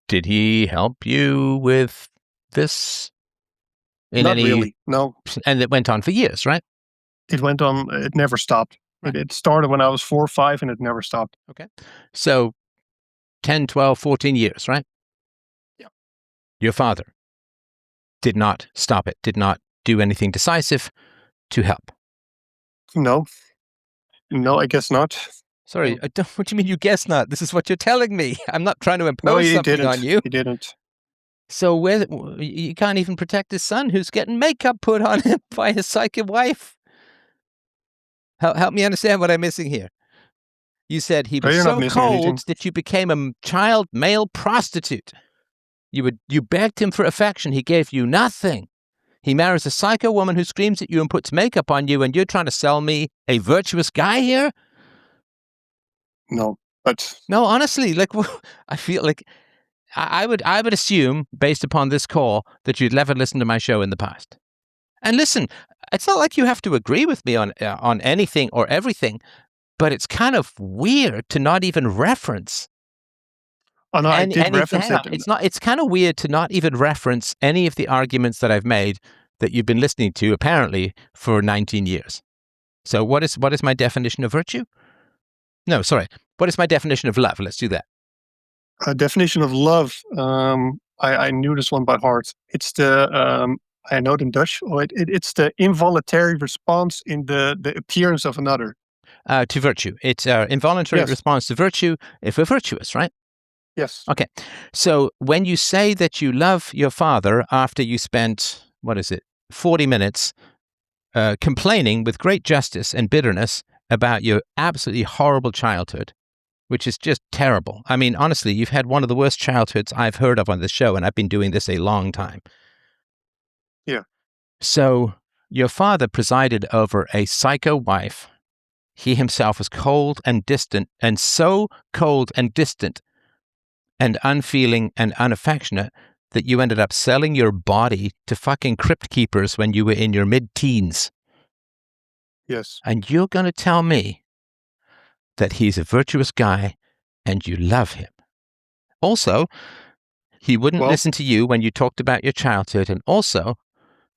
did he help you with this in Not any? really. No, And it went on for years, right? it went on. It never stopped. Right. It started when I was 4 or 5, and it never stopped. Okay. So 10, 12, 14 years, right? Yeah. Your father did not stop it, did not do anything decisive to help. No, no, I guess not. Sorry, I don't, what do you mean you guess not? This is what you're telling me. I'm not trying to No, impose he something on didn't. you. He didn't. So you can't even protect his son who's getting makeup put on him by his psychic wife. Help me understand what I'm missing here. You said he No, was you're not so missing anything. cold that you became a child male prostitute. You begged him for affection. He gave you nothing. He marries a psycho woman who screams at you and puts makeup on you, and you're trying to sell me a virtuous guy here? No, but No, honestly, like I feel like I would assume, based upon this call, that you'd never listened to my show in the past. And listen, it's not like you have to agree with me on anything or everything, but it's kind of weird to not even reference. oh no, I did reference Hang on, it. it's kind of weird to not even reference any of the arguments that I've made that you've been listening to apparently for 19 years. So what is my definition of virtue? No, sorry. What is my definition of love? Let's do that. Definition of love. I knew this one by heart. It's the I know it in Dutch. It's the involuntary response in the appearance of another. To virtue. It's involuntary Yes. response to virtue if we're virtuous, right? Yes. Okay. So when you say that you love your father after you spent, 40 minutes complaining with great justice and bitterness about your absolutely horrible childhood, which is just terrible. I mean, honestly, you've had one of the worst childhoods I've heard of on this show, and I've been doing this a long time. Yeah. So your father presided over a psycho wife. He himself was cold and distant, and so cold and distant and unfeeling and unaffectionate that you ended up selling your body to fucking crypt keepers when you were in your mid-teens. Yes. And you're going to tell me that he's a virtuous guy and you love him. Also, he wouldn't listen to you when you talked about your childhood. And also,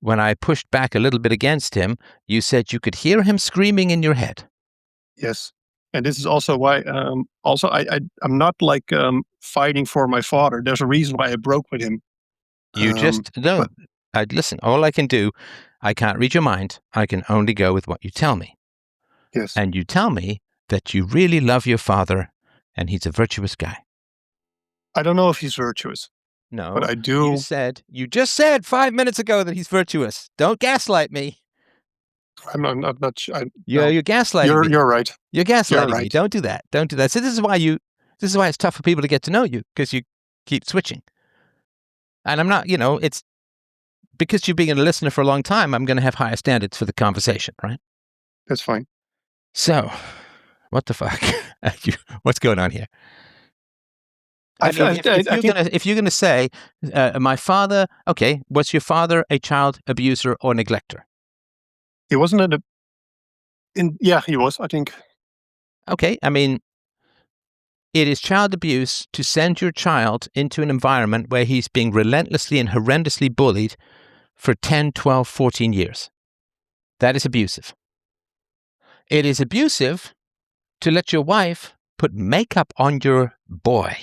when I pushed back a little bit against him, you said you could hear him screaming in your head. Yes. And this is also why, I'm not like fighting for my father. There's a reason why I broke with him. Listen, all I can do, I can't read your mind. I can only go with what you tell me. Yes. And you tell me that you really love your father and he's a virtuous guy. I don't know if he's virtuous. No, but I do. You just said 5 minutes ago that he's virtuous. Don't gaslight me. I'm not sure. You're gaslighting me. You're right. You're gaslighting me. Don't do that. Don't do that. So this is why it's tough for people to get to know you, because you keep switching. And I'm not, it's because you've been a listener for a long time, I'm going to have higher standards for the conversation, right? That's fine. So, what the fuck? What's going on here? If you're going to say, my father, okay, was your father a child abuser or neglector? He wasn't yeah, he was, I think. Okay, I mean, it is child abuse to send your child into an environment where he's being relentlessly and horrendously bullied for 10, 12, 14 years. That is abusive. It is abusive to let your wife put makeup on your boy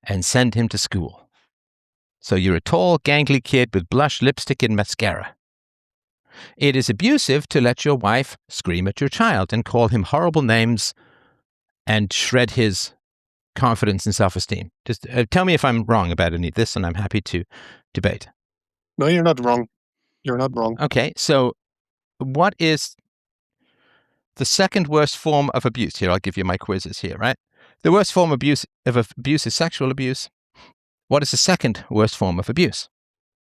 and send him to school. So you're a tall, gangly kid with blush, lipstick, and mascara. It is abusive to let your wife scream at your child and call him horrible names and shred his confidence and self-esteem. Just tell me if I'm wrong about any of this, and I'm happy to debate. No, you're not wrong. You're not wrong. Okay, so what is the second worst form of abuse? Here, I'll give you my quizzes here, right? The worst form of abuse is sexual abuse. What is the second worst form of abuse?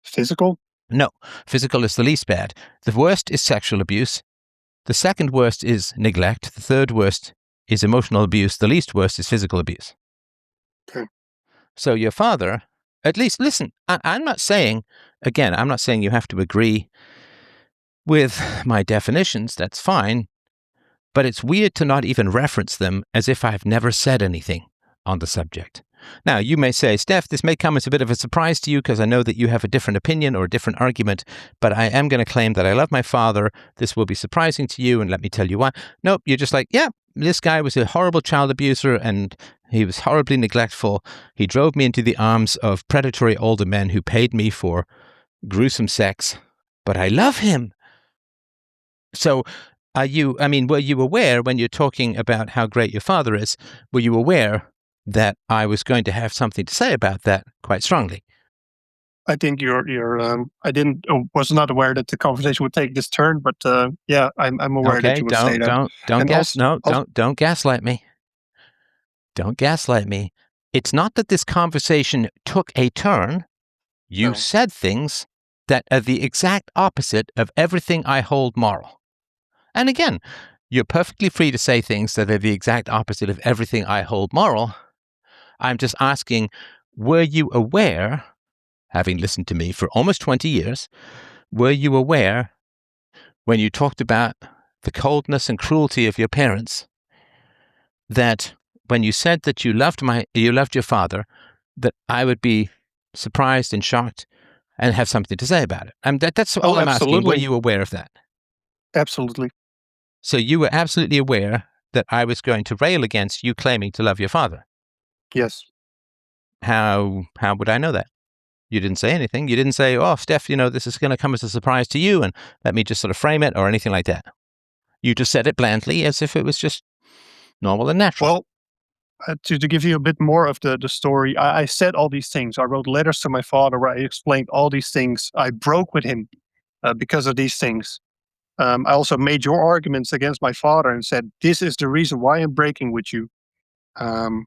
Physical? No, physical is the least bad. The worst is sexual abuse. The second worst is neglect. The third worst is emotional abuse. The least worst is physical abuse. Okay. So your father, at least, listen, I'm not saying you have to agree with my definitions. That's fine. But it's weird to not even reference them as if I've never said anything on the subject. Now, you may say, Steph, this may come as a bit of a surprise to you because I know that you have a different opinion or a different argument, but I am going to claim that I love my father. This will be surprising to you, and let me tell you why. Nope, you're just like, yeah, this guy was a horrible child abuser, and he was horribly neglectful. He drove me into the arms of predatory older men who paid me for gruesome sex, but I love him. So were you aware when you're talking about how great your father is, were you aware that I was going to have something to say about that quite strongly? I think I was not aware that the conversation would take this turn, but yeah, I'm aware that Okay, you would say that. don't And gas. No, also, don't gaslight me. Don't gaslight me. It's not that this conversation took a turn. You no. said things that are the exact opposite of everything I hold moral. And again, you're perfectly free to say things that are the exact opposite of everything I hold moral. I'm just asking, were you aware, having listened to me for almost 20 years, were you aware when you talked about the coldness and cruelty of your parents, that when you said that you loved your father, that I would be surprised and shocked and have something to say about it? That's Oh, all I'm asking. Were absolutely, you aware of that? absolutely. So you were absolutely aware that I was going to rail against you claiming to love your father. Yes. How would I know that? You didn't say anything. You didn't say, "Oh, Steph, this is going to come as a surprise to you, and let me just sort of frame it," or anything like that. You just said it blandly, as if it was just normal and natural. Well, to give you a bit more of the story, I said all these things. I wrote letters to my father where I explained all these things. I broke with him because of these things. I also made your arguments against my father and said, this is the reason why I'm breaking with you. Um,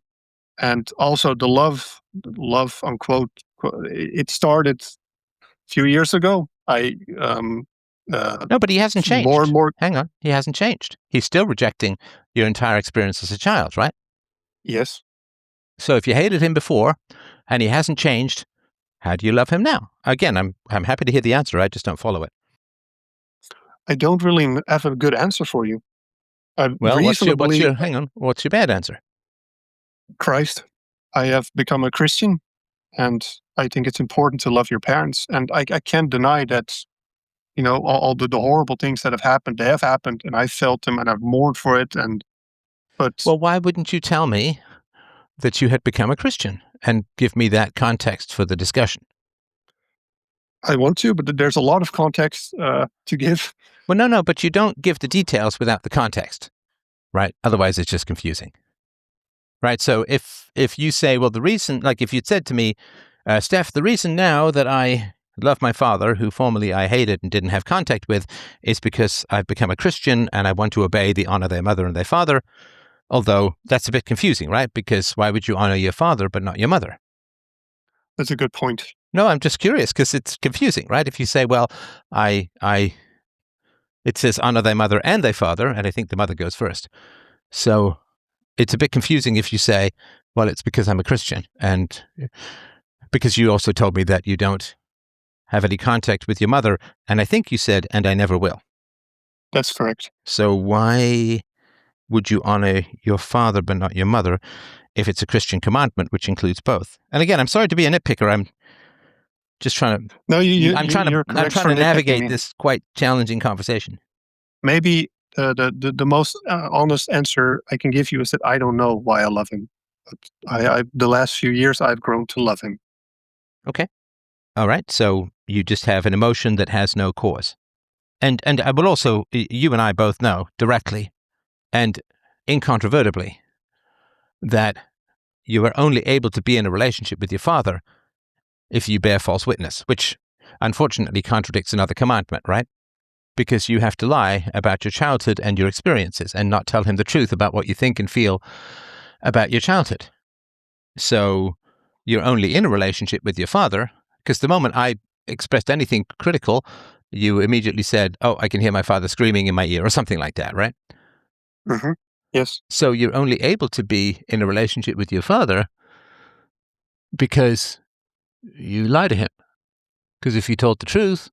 and also the love, unquote, it started a few years ago. No, but he hasn't More and changed. more, Hang on, he hasn't changed. He's still rejecting your entire experience as a child, right? yes. So if you hated him before, and he hasn't changed, how do you love him now? Again, I'm happy to hear the answer. I just don't follow it. I don't really have a good answer for you. Well, Reasonably, hang on, what's your bad answer? Christ. I have become a Christian, and I think it's important to love your parents. And I can't deny that, all the horrible things that have happened, they have happened, and I felt them and I've mourned for it. But Well, why wouldn't you tell me that you had become a Christian and give me that context for the discussion? I want to, but there's a lot of context to give. Well, no, but you don't give the details without the context, right? Otherwise, it's just confusing, right? So if you say, well, the reason, like if you'd said to me, Steph, the reason now that I love my father, who formerly I hated and didn't have contact with, is because I've become a Christian and I want to obey the honor their mother and their father. Although that's a bit confusing, right? Because why would you honor your father but not your mother? That's a good point. No, I'm just curious because it's confusing, right? If you say, well, it says honor thy mother and thy father, and I think the mother goes first. So it's a bit confusing if you say, well, it's because I'm a Christian, and because you also told me that you don't have any contact with your mother, and I think you said, and I never will. That's correct. So why would you honor your father but not your mother if it's a Christian commandment, which includes both? And again, I'm sorry to be a nitpicker. I'm just trying to No, you're I'm correct trying for to nitpicking navigate me. this quite challenging conversation. Maybe the most honest answer I can give you is that I don't know why I love him. But the last few years I've grown to love him. Okay. All right. So you just have an emotion that has no cause. And I will also, you and I both know directly and incontrovertibly that you are only able to be in a relationship with your father if you bear false witness, which unfortunately contradicts another commandment, right? Because you have to lie about your childhood and your experiences and not tell him the truth about what you think and feel about your childhood. So you're only in a relationship with your father because the moment I expressed anything critical, you immediately said, "Oh, I can hear my father screaming in my ear," or something like that, right? Hmm. Yes. So you're only able to be in a relationship with your father because you lie to him. Because if you told the truth,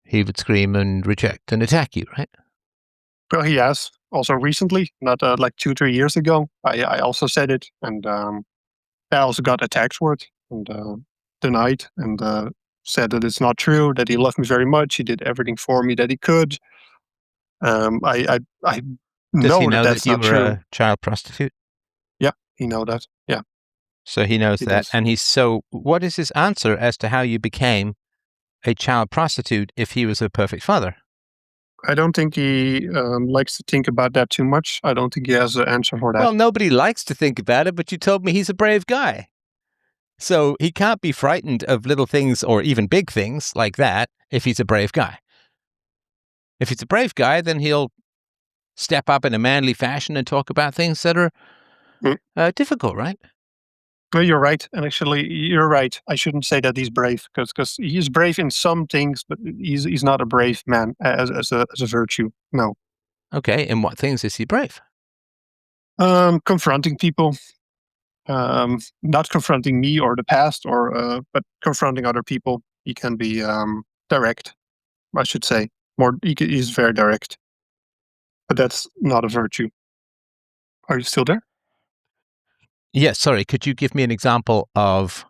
he would scream and reject and attack you, right? Well, he has also recently, not like 2-3 years ago. I also said it, and I also got attacked for it and denied and said that it's not true. That he loved me very much. He did everything for me that he could. I Does he know that know that that's you not were true. a child prostitute? Yeah, he know that. Yeah, So he knows he that. does. And what is his answer as to how you became a child prostitute if he was a perfect father? I don't think he likes to think about that too much. I don't think he has an answer for Well, that. nobody likes to think about it, but you told me he's a brave guy. So he can't be frightened of little things or even big things like that if he's a brave guy. If he's a brave guy, then he'll step up in a manly fashion and talk about things that are difficult, right? Well, you're right. And actually, you're right. I shouldn't say that he's brave because he's brave in some things, but he's not a brave man as a virtue. No. Okay, in what things is he brave? Confronting people, not confronting me or the past, or but confronting other people. He can be direct, I should say. He's very direct, but that's not a virtue. Are you still there? Yes, sorry. Could you give me an example of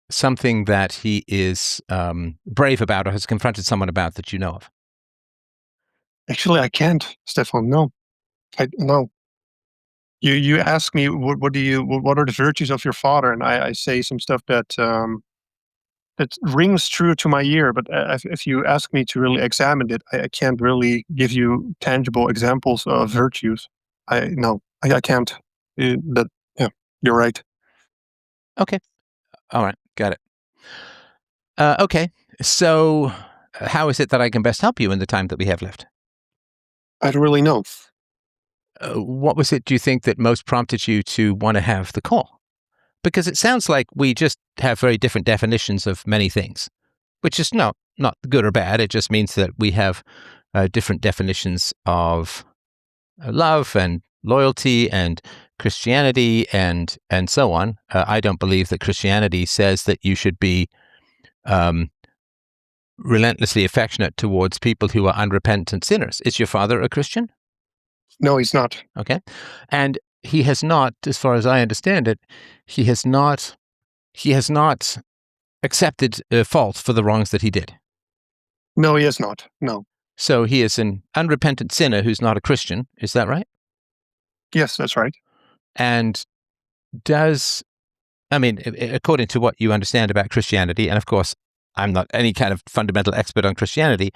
something that he is brave about or has confronted someone about that you know of? Actually, I can't, Stefan. No, no. You ask me what are the virtues of your father, and I say some stuff that that rings true to my ear. But if you ask me to really examine it, I can't really give you tangible examples of virtues. I can't. That yeah, you're right. Okay. All right. Got it. Okay. So, how is it that I can best help you in the time that we have left? I don't really know. What was it, do you think, that most prompted you to want to have the call? Because it sounds like we just have very different definitions of many things, which is not good or bad. It just means that we have different definitions of love and loyalty and Christianity and so on. I don't believe that Christianity says that you should be relentlessly affectionate towards people who are unrepentant sinners. Is your father a Christian? No, he's not. Okay. And he has not, as far as I understand it, he has not accepted fault for the wrongs that he did. No, he has not. No. So he is an unrepentant sinner who's not a Christian. Is that right? Yes, that's right. And according to what you understand about Christianity, and of course, I'm not any kind of fundamental expert on Christianity,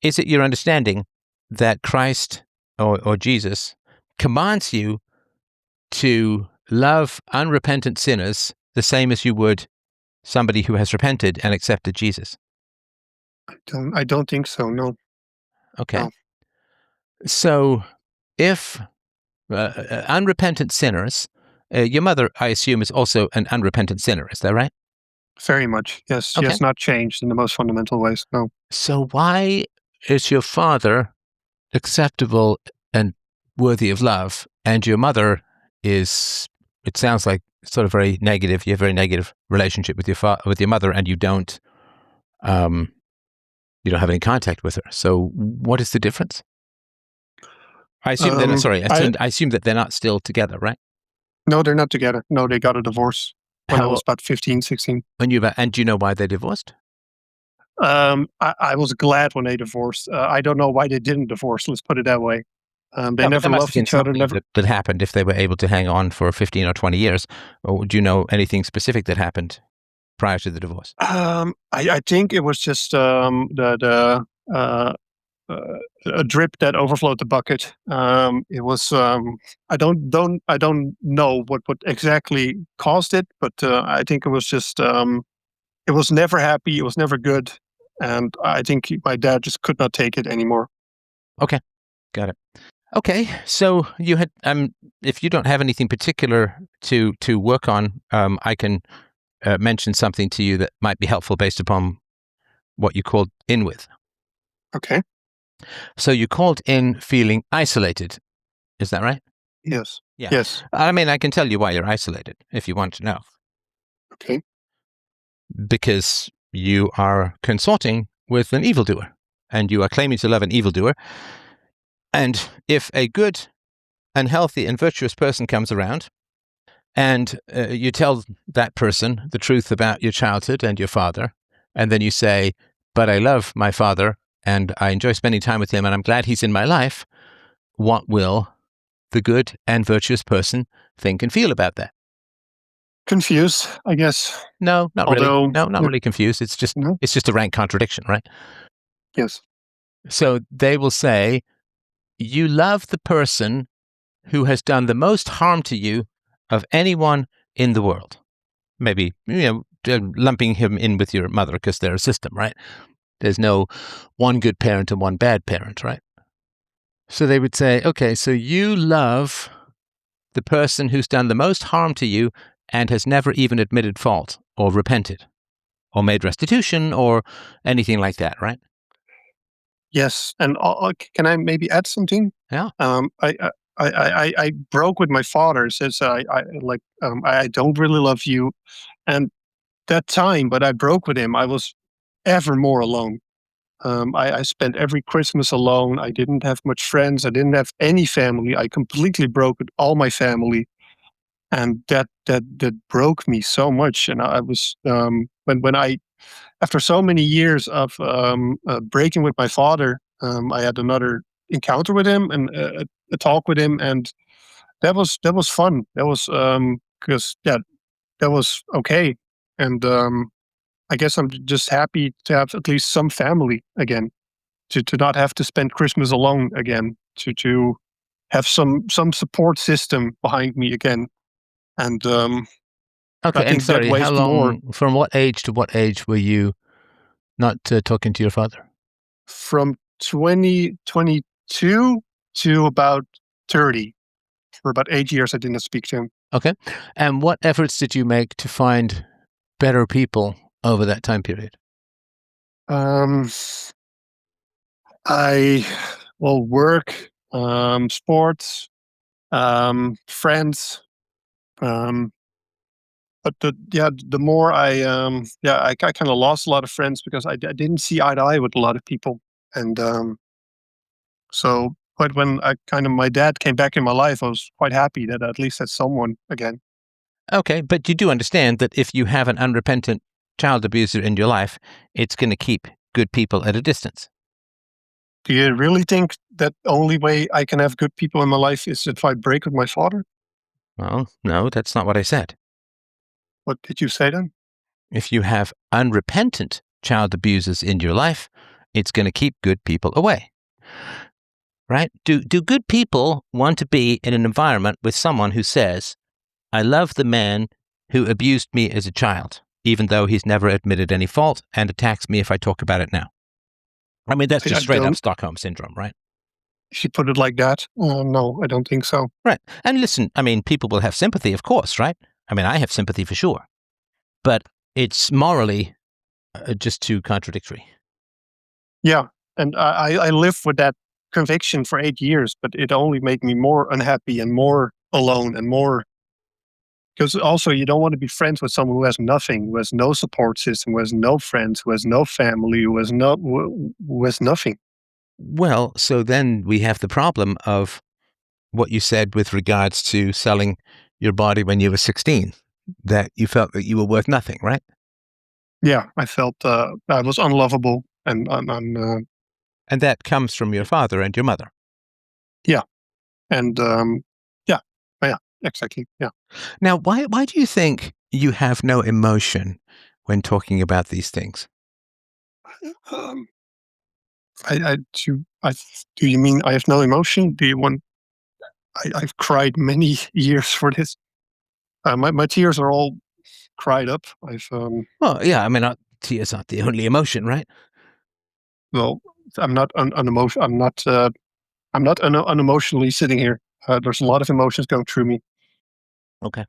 is it your understanding that Christ or Jesus commands you to love unrepentant sinners the same as you would somebody who has repented and accepted Jesus? I don't think so. No. Okay. No. So if unrepentant sinners, your mother, I assume, is also an unrepentant sinner. Is that right? Very much. Yes. She Okay. has not changed in the most fundamental ways. No. So why is your father acceptable and worthy of love, and your mother is, it sounds like, sort of very negative. You have a very negative relationship with your mother, and you don't have any contact with her. So what is the difference? I assume they're not, sorry. I assume that they're not still together, right? No, they're not together. No, they got a divorce when I was about 15, 16. And do you know why they divorced? I was glad when they divorced. I don't know why they didn't divorce. Let's put it that way. They never loved each other. That happened if they were able to hang on for 15 or 20 years. Or do you know anything specific that happened prior to the divorce? I think it was just a drip that overflowed the bucket. It was I don't know what exactly caused it, but I think it was just it was never happy. It was never good, and I think my dad just could not take it anymore. Okay, got it. Okay, so you had if you don't have anything particular to work on, I can mention something to you that might be helpful based upon what you called in with. Okay. So you called in feeling isolated. Is that right? Yes. Yeah. Yes. I mean, I can tell you why you're isolated if you want to know. Okay. Because you are consorting with an evildoer, and you are claiming to love an evildoer. And if a good and healthy and virtuous person comes around, and you tell that person the truth about your childhood and your father, and then you say, but I love my father, and I enjoy spending time with him, and I'm glad he's in my life, what will the good and virtuous person think and feel about that? Confused, I guess. No, not really. No, not really confused. It's just a rank contradiction, right? Yes. So they will say, you love the person who has done the most harm to you of anyone in the world. maybe, lumping him in with your mother because they're a system, right? There's no one good parent and one bad parent, right? So they would say, okay, so you love the person who's done the most harm to you and has never even admitted fault or repented or made restitution or anything like that, right? Yes, and can I maybe add something? Yeah. I broke with my father since I don't really love you, and that time, but I broke with him. I was ever more alone. I spent every Christmas alone. I didn't have much friends. I didn't have any family. I completely broke with all my family, and that broke me so much. And I was when I after so many years of breaking with my father, I had another encounter with him and a talk with him, and that was fun. That was because that was okay, and I guess I'm just happy to have at least some family again, to not have to spend Christmas alone again, to have some support system behind me again, and I Okay, and think that sorry, how weighs more. long, from what age to what age were you not talking to your father? From 2022 to about 30. For about 8 years, I didn't speak to him. Okay. And what efforts did you make to find better people over that time period? Um, I well, work, sports, friends, um, but the more I kind of lost a lot of friends because I didn't see eye to eye with a lot of people, and so. But when my dad came back in my life, I was quite happy that I at least had someone again. Okay, but you do understand that if you have an unrepentant child abuser in your life, it's going to keep good people at a distance. Do you really think that the only way I can have good people in my life is if I break with my father? Well, no, that's not what I said. What did you say then? If you have unrepentant child abusers in your life, it's going to keep good people away. Right? Do good people want to be in an environment with someone who says, I love the man who abused me as a child, even though he's never admitted any fault and attacks me if I talk about it now? I mean, that's I just straight up don't. Stockholm syndrome, right? If you put it like that, no, I don't think so. Right. And listen, I mean, people will have sympathy, of course, right? I mean, I have sympathy for sure. But it's morally just too contradictory. Yeah, and I lived with that conviction for 8 years, but it only made me more unhappy and more alone and more. Because also, you don't want to be friends with someone who has nothing, who has no support system, who has no friends, who has no family, who has nothing. Well, so then we have the problem of what you said with regards to selling your body when you were 16, that you felt that you were worth nothing, right? Yeah, I felt I was unlovable And that comes from your father and your mother. yeah, and yeah, yeah, exactly, yeah. Now, why do you think you have no emotion when talking about these things? Um, do you mean I have no emotion? Do you want? I've cried many years for this. My tears are all cried up. Well, yeah, I mean, tears aren't the only emotion, right? Well, I'm not unemotion. I'm not unemotionally sitting here. There's a lot of emotions going through me. Okay.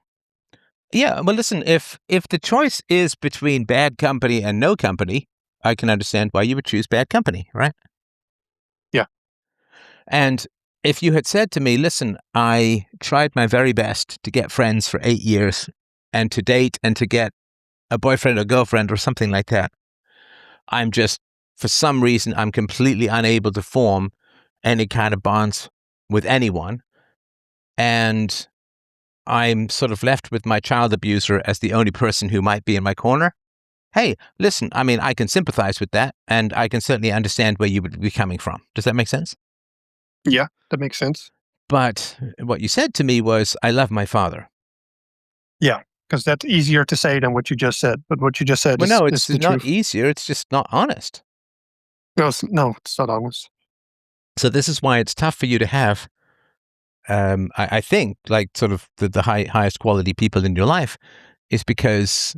Yeah, well, listen, if the choice is between bad company and no company, I can understand why you would choose bad company, right? Yeah, And if you had said to me, listen, I tried my very best to get friends for 8 years and to date and to get a boyfriend or girlfriend or something like that, I'm just, for some reason, I'm completely unable to form any kind of bonds with anyone. And I'm sort of left with my child abuser as the only person who might be in my corner. Hey, listen, I mean, I can sympathize with that, and I can certainly understand where you would be coming from. Does that make sense? yeah, that makes sense. But what you said to me was, I love my father. Yeah, because that's easier to say than what you just said. But what you just said Well, no, is it's the not truth. easier. It's just not honest. No, no, it's not honest. So this is why it's tough for you to have, I think, like sort of the highest quality people in your life, is because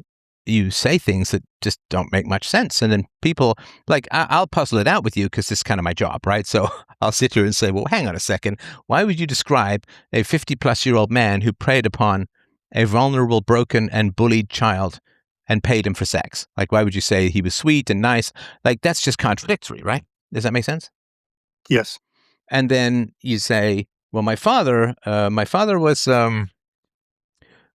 you say things that just don't make much sense. And then people, like, I'll puzzle it out with you because this is kind of my job, right? So I'll sit here and say, well, hang on a second. Why would you describe a 50-plus-year-old man who preyed upon a vulnerable, broken, and bullied child and paid him for sex? Like, why would you say he was sweet and nice? Like, that's just contradictory, right? Does that make sense? Yes. And then you say, well, my father was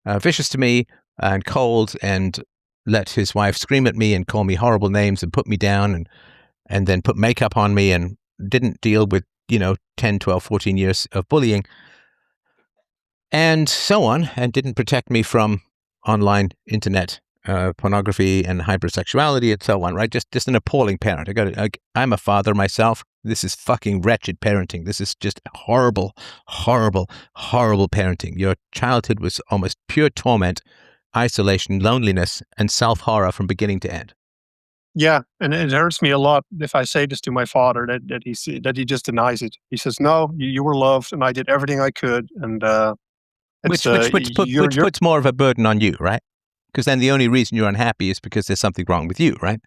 vicious to me and cold and let his wife scream at me and call me horrible names and put me down and then put makeup on me and didn't deal with, 10, 12, 14 years of bullying and so on, and didn't protect me from online internet pornography and hypersexuality and so on, right? Just an appalling parent. I'm a father myself. This is fucking wretched parenting. This is just horrible, horrible, horrible parenting. Your childhood was almost pure torment, isolation, loneliness, and self-horror from beginning to end. Yeah, and it hurts me a lot if I say this to my father that he just denies it. He says, "No, you were loved, and I did everything I could." And Which puts more of a burden on you, right? Because then the only reason you're unhappy is because there's something wrong with you, right?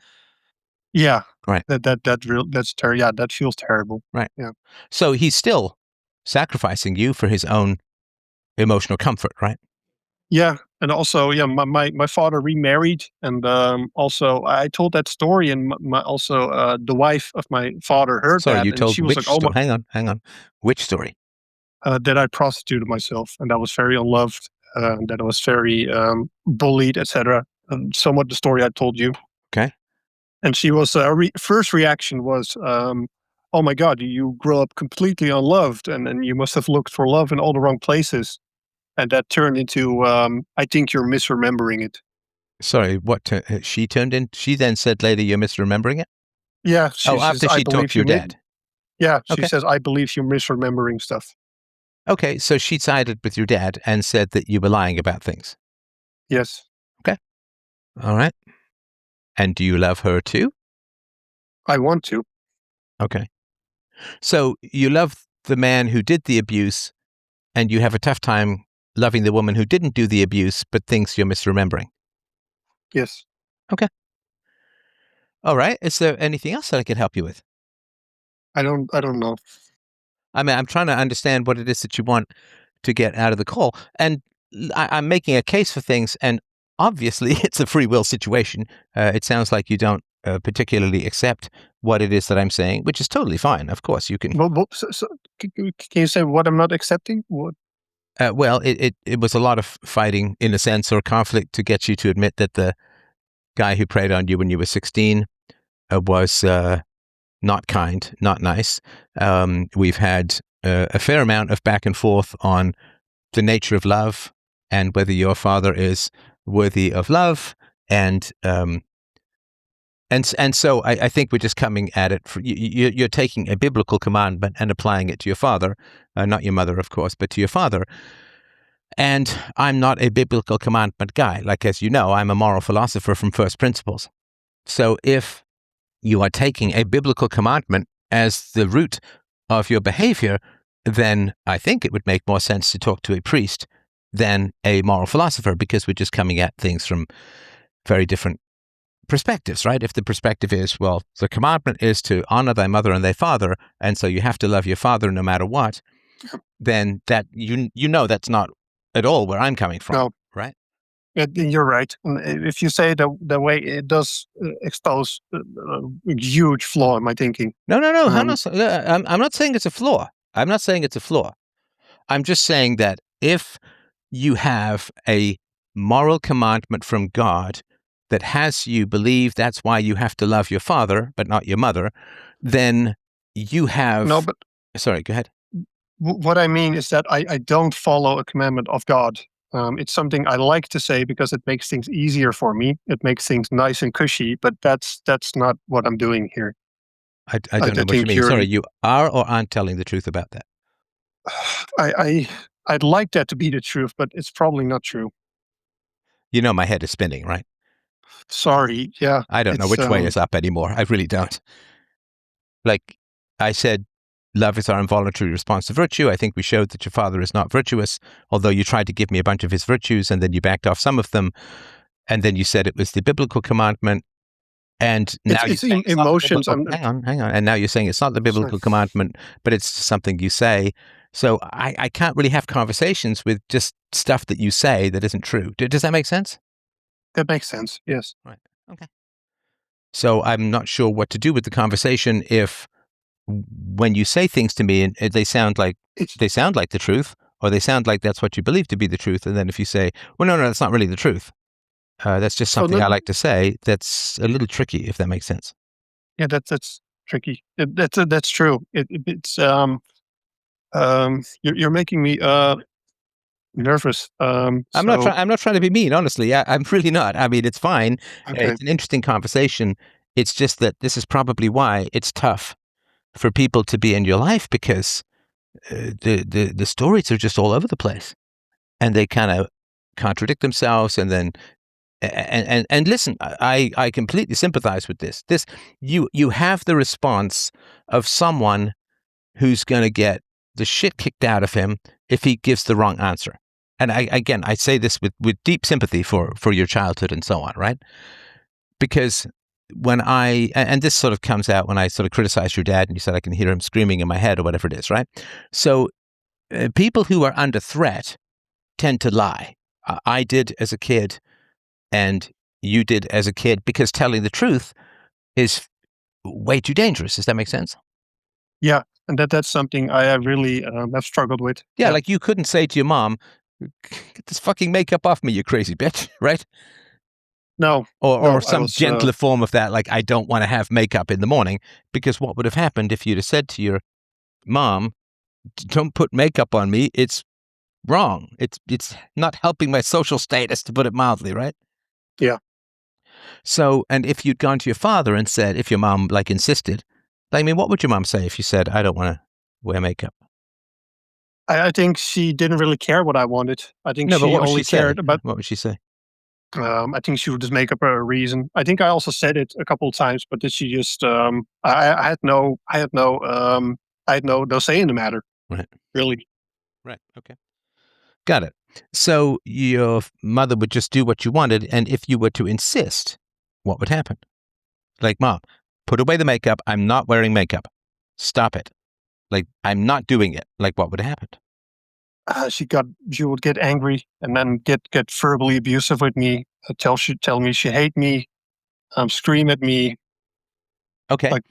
yeah, Right. that's terrible. Yeah, that feels terrible. Right. Yeah. So he's still sacrificing you for his own emotional comfort, right? Yeah, and also, yeah, my father remarried, and also I told that story, and the wife of my father heard Sorry, that, you and told she was which like, "Oh my," story? Hang on. Which story? that I prostituted myself, and I was very unloved, that I was very bullied, etc. Somewhat the story I told you. Okay. And she was first reaction was, "Oh my God, you grew up completely unloved, and you must have looked for love in all the wrong places." And that turned into, "I think you're misremembering it." Sorry, she turned in? She then said later, you're misremembering it? Yeah, Oh, she says, after "I she talked believe to you." your dad. Yeah, she Okay. says, "I believe you're misremembering stuff." Okay, so she sided with your dad and said that you were lying about things. Yes, Okay. All right. And do you love her too? I want to. Okay. So you love the man who did the abuse and you have a tough time loving the woman who didn't do the abuse but thinks you're misremembering. Yes, Okay. All right. Is there anything else that I can help you with? I don't know. I mean, I'm trying to understand what it is that you want to get out of the call. And I'm making a case for things. And obviously, it's a free will situation. It sounds like you don't particularly accept what it is that I'm saying, which is totally fine. Of course, you can. Can you say what I'm not accepting? What? Well, it was a lot of fighting, in a sense, or conflict to get you to admit that the guy who preyed on you when you were 16 was not kind, not nice. We've had a fair amount of back and forth on the nature of love and whether your father is worthy of love, and so I think we're just coming at it. You're taking a biblical commandment and applying it to your father, not your mother, of course, but to your father. And I'm not a biblical commandment guy. Like, as you know, I'm a moral philosopher from first principles. So if you are taking a biblical commandment as the root of your behavior, then I think it would make more sense to talk to a priest than a moral philosopher, because we're just coming at things from very different perspectives, right? If the perspective is, well, the commandment is to honor thy mother and thy father, and so you have to love your father no matter what, then that you know that's not at all where I'm coming from, No, right? you're right. And if you say the way, it does expose a huge flaw in my thinking. No. Um, I'm not saying it's a flaw. I'm not saying it's a flaw. I'm just saying that if you have a moral commandment from God that has you believe that's why you have to love your father, but not your mother, then you no, have. but Sorry, go ahead. what I mean is that I don't follow a commandment of God. It's something I like to say because it makes things easier for me. It makes things nice and cushy, but that's not what I'm doing here. I don't I know what you think mean. you're. Sorry, you are or aren't telling the truth about that? I'd like that to be the truth, but it's probably not true. You know my head is spinning, right? Sorry. Yeah, I don't know it's which way is up anymore. I really don't. Like I said, love is our involuntary response to virtue. I think we showed that your father is not virtuous, although you tried to give me a bunch of his virtues and then you backed off some of them. And then you said it was the biblical commandment. And now you're It's saying it's not the emotions. biblical. Hang on. And now you're saying it's not the Sorry. biblical commandment, but it's something you say. So I can't really have conversations with just stuff that you say that isn't true. Does that make sense? That makes sense. Yes. Right. Okay. So I'm not sure what to do with the conversation if, when you say things to me and they sound like the truth, or they sound like that's what you believe to be the truth, and then if you say, well, no, that's not really the truth. That's just something I like to say. That's a little tricky, if that makes sense. Yeah, that's tricky. That's true. You're making me nervous. I'm not trying to be mean, honestly. I'm really not. I mean, it's fine. Okay. It's an interesting conversation. It's just that this is probably why it's tough for people to be in your life, because the stories are just all over the place, and they kind of contradict themselves, and then. And listen, I completely sympathize with this. You have the response of someone who's going to get the shit kicked out of him if he gives the wrong answer. And I say this with deep sympathy for your childhood and so on, right? Because and this sort of comes out when I sort of criticized your dad and you said I can hear him screaming in my head or whatever it is, right? So people who are under threat tend to lie. I did as a kid. And you did as a kid, because telling the truth is way too dangerous. Does that make sense? Yeah, and that's something I really have struggled with. Yeah, like you couldn't say to your mom, "Get this fucking makeup off me, you crazy bitch," right? No. Or some gentler form of that, like, I don't want to have makeup in the morning, because what would have happened if you'd have said to your mom, "Don't put makeup on me, it's wrong. It's not helping my social status," to put it mildly, right? Yeah. So, and if you'd gone to your father and said, if your mom insisted, I mean, what would your mom say if you said, "I don't want to wear makeup"? I think she didn't really care what I wanted. I think No, but she what would only she say? cared about. What would she say? I think she would just make up a reason. I think I also said it a couple of times, but did she just? I had no say in the matter. Right. Really. Right. Okay. Got it. So your mother would just do what you wanted, and if you were to insist, what would happen? Like, "Mom, put away the makeup. I'm not wearing makeup. Stop it. Like, I'm not doing it." Like, what would happen? She would get angry and then get verbally abusive with me. Tell me she hate me. Scream at me. Okay. Like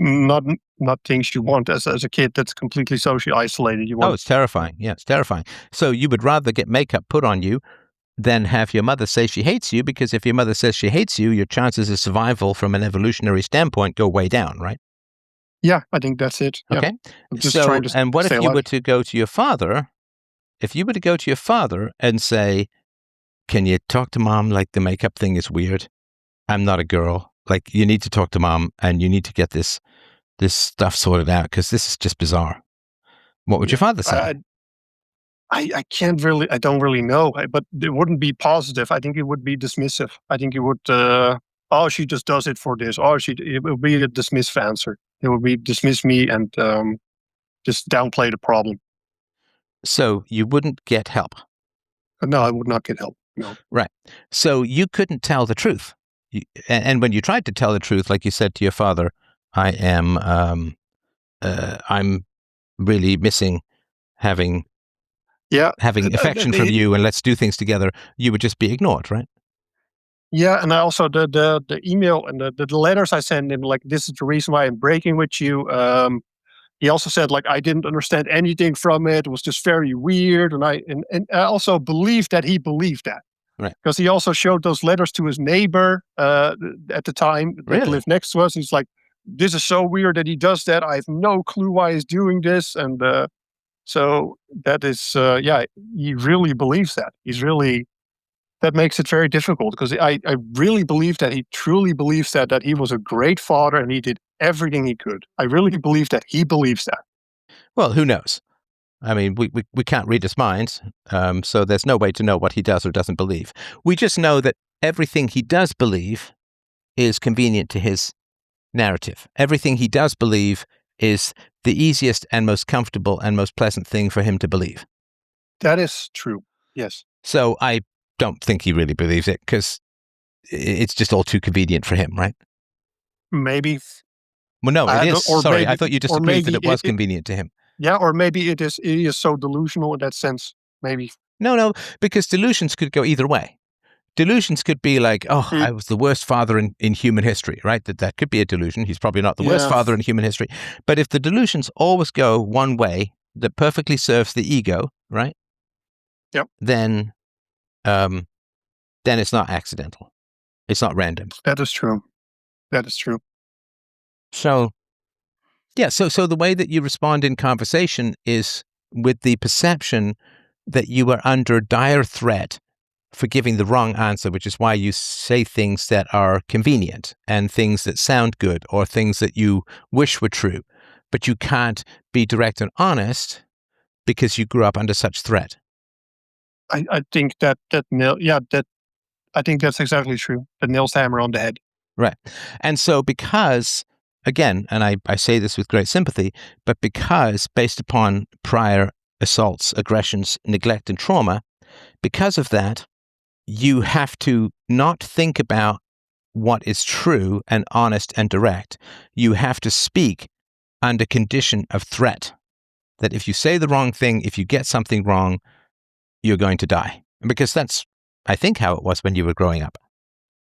not things you want as a kid that's completely socially isolated. You want. Oh, it's terrifying. Yeah, it's terrifying. So you would rather get makeup put on you than have your mother say she hates you, because if your mother says she hates you, your chances of survival from an evolutionary standpoint go way down, right? Yeah, I think that's it. Yeah. Okay. I'm just So, trying to and what stay if you alive. were to go to your father? If you were to go to your father and say, "Can you talk to mom? Like, the makeup thing is weird. I'm not a girl. Like, you need to talk to mom and you need to get this stuff sorted out, because this is just bizarre." What would your father say? I can't really. I don't really know. But it wouldn't be positive. I think it would be dismissive. I think it would. Oh, she just does it for this. Oh, it would be a dismissive answer. It would be dismiss me and just downplay the problem. So you wouldn't get help. No, I would not get help. No. Right. So you couldn't tell the truth. And when you tried to tell the truth, like you said to your father, I'm really missing having Yeah. affection from you, and let's do things together, you would just be ignored, right? Yeah, and I also the email and the letters I sent him, like, this is the reason why I'm breaking with you. He also said, like, I didn't understand anything from it. It was just very weird, and I also believed that he believed that. Right. Because he also showed those letters to his neighbor at the time that Really? lived next to us. He's like, "This is so weird that he does that. I have no clue why he's doing this." And so that is, yeah, he really believes that. That makes it very difficult, because I really believe that he truly believes that he was a great father and he did everything he could. I really believe that he believes that. Well, who knows? I mean, we can't read his minds, so there's no way to know what he does or doesn't believe. We just know that everything he does believe is convenient to his narrative. Everything he does believe is the easiest and most comfortable and most pleasant thing for him to believe. That is true. Yes. So I don't think he really believes it because it's just all too convenient for him, right? Maybe. Well, no, it is. Sorry, Maybe, I thought you or disagreed that maybe it was convenient to him. yeah, or maybe it is so delusional in that sense. Maybe. No, because delusions could go either way. Delusions could be like, oh, I was the worst father in human history, right? That could be a delusion. He's probably not the worst father in human history. But if the delusions always go one way that perfectly serves the ego, right? Yep. Then it's not accidental. It's not random. That is true. That is true. So, yeah, so the way that you respond in conversation is with the perception that you are under dire threat for giving the wrong answer, which is why you say things that are convenient and things that sound good or things that you wish were true, but you can't be direct and honest because you grew up under such threat. I think that I think that's exactly true. That nails the hammer on the head. Right. And so because, again, and I say this with great sympathy, but because based upon prior assaults, aggressions, neglect, and trauma, because of that, you have to not think about what is true and honest and direct. You have to speak under condition of threat. That if you say the wrong thing, if you get something wrong, you're going to die. Because that's, I think, how it was when you were growing up.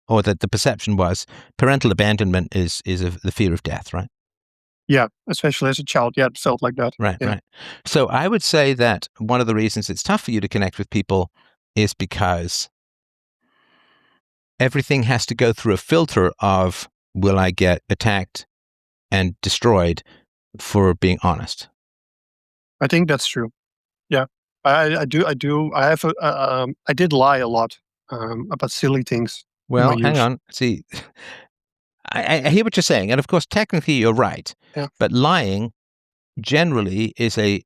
Or that the perception was parental abandonment is the fear of death, right? Yeah, especially as a child. Yeah, it felt like that. Right, yeah. right. So I would say that one of the reasons it's tough for you to connect with people is because everything has to go through a filter of, will I get attacked and destroyed for being honest? I think that's true. Yeah, I do. I have. I did lie a lot about silly things. Well, hang on. See, I hear what you're saying. And of course, technically you're right. Yeah. But lying generally is a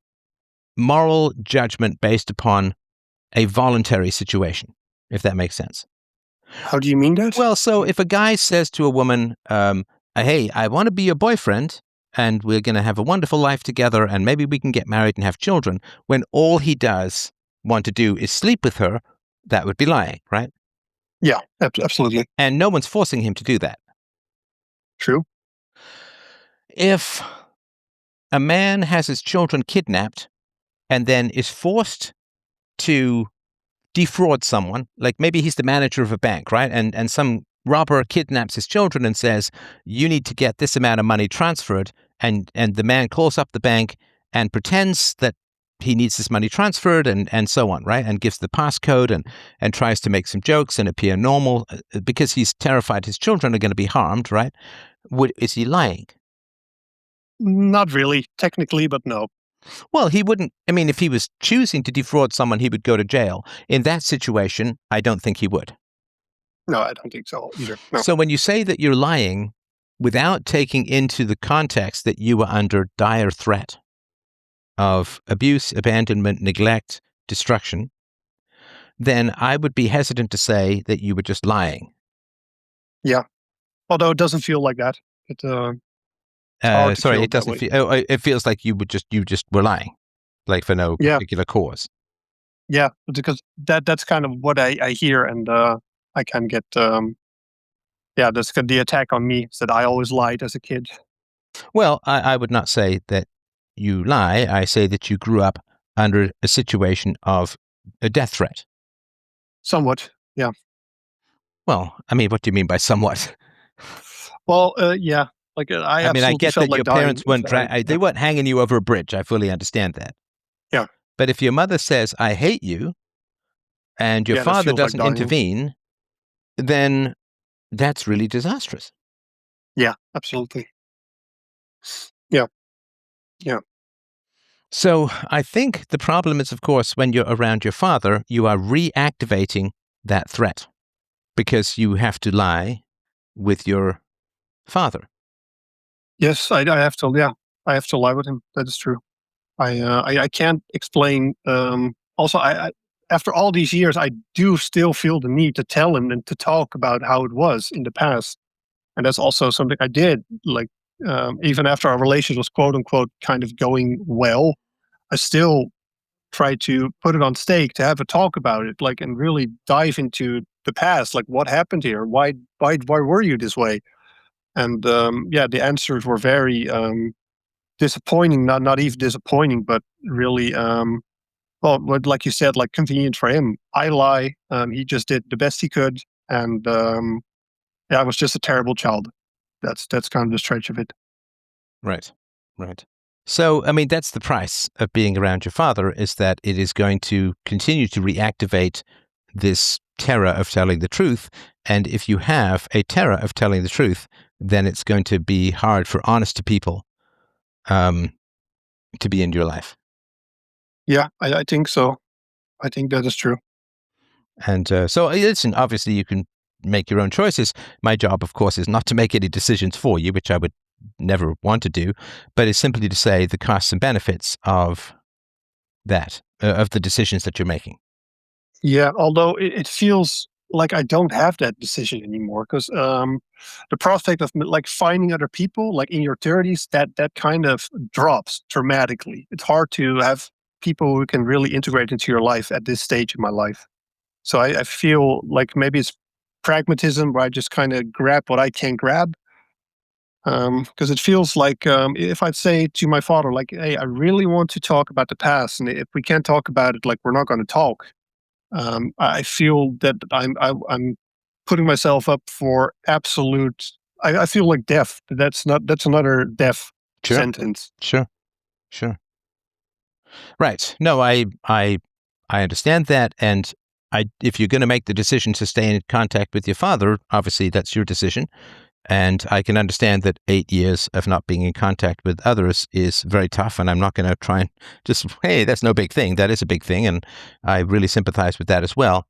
moral judgment based upon a voluntary situation, if that makes sense. How do you mean that? Well, so if a guy says to a woman, hey, I want to be your boyfriend and we're going to have a wonderful life together and maybe we can get married and have children, when all he does want to do is sleep with her, that would be lying, right? Yeah, absolutely. And no one's forcing him to do that. True. If a man has his children kidnapped and then is forced to defraud someone, like maybe he's the manager of a bank, right? And some robber kidnaps his children and says, you need to get this amount of money transferred. And the man calls up the bank and pretends that he needs this money transferred and so on, right? And gives the passcode and tries to make some jokes and appear normal because he's terrified his children are going to be harmed, right? Is he lying? Not really, technically, but no. Well, he wouldn't. I mean, if he was choosing to defraud someone, he would go to jail. In that situation, I don't think he would. No, I don't think so either. No. So when you say that you're lying without taking into the context that you were under dire threat of abuse, abandonment, neglect, destruction, then I would be hesitant to say that you were just lying. Yeah. Although it doesn't feel like that. Sorry, it doesn't feel. Oh, it feels like you just were lying, like for no particular cause. Yeah, because that's kind of what I hear, and I can get. That's the attack on me is that I always lied as a kid. Well, I would not say that you lie. I say that you grew up under a situation of a death threat. Somewhat, yeah. Well, I mean, what do you mean by somewhat? Well, yeah. Like I mean, I get felt that like your parents weren't they weren't hanging you over a bridge. I fully understand that. Yeah. But if your mother says, I hate you, and your father doesn't intervene, then that's really disastrous. Yeah, absolutely. Yeah. Yeah. So I think the problem is, of course, when you're around your father, you are reactivating that threat because you have to lie with your father. Yes, I have to. Yeah, I have to lie with him. That is true. I can't explain. Also, I after all these years, I do still feel the need to tell him and to talk about how it was in the past, and that's also something I did. Like even after our relationship was quote unquote kind of going well, I still try to put it on stake to have a talk about it, like, and really dive into the past, like what happened here, why were you this way? And yeah, the answers were very disappointing, not even disappointing, but really well, like you said, like convenient for him. I lie. He just did the best he could, and yeah, I was just a terrible child. That's kind of the stretch of it. Right. Right. So, I mean, that's the price of being around your father, is that it is going to continue to reactivate this terror of telling the truth. And if you have a terror of telling the truth, then it's going to be hard for honest people um, to be in your life. Yeah, I think so. I think that is true. And so, listen, obviously, you can make your own choices. My job, of course, is not to make any decisions for you, which I would never want to do, but it's simply to say the costs and benefits of that, of the decisions that you're making. Yeah, although it feels like I don't have that decision anymore because the prospect of like finding other people like in your 30s, that kind of drops dramatically. It's hard to have people who can really integrate into your life at this stage in my life. So I feel like maybe it's pragmatism where I just kind of grab what I can grab. Because it feels like if I'd say to my father, like, "Hey, I really want to talk about the past, and if we can't talk about it, like, we're not going to talk." I feel that I'm putting myself up for absolute. I feel like death. That's another death Sure, sentence. sure, sure. Right. No, I understand that, and if you're going to make the decision to stay in contact with your father, obviously that's your decision. And I can understand that 8 years of not being in contact with others is very tough. And I'm not going to try and just, hey, that's no big thing. That is a big thing. And I really sympathize with that as well.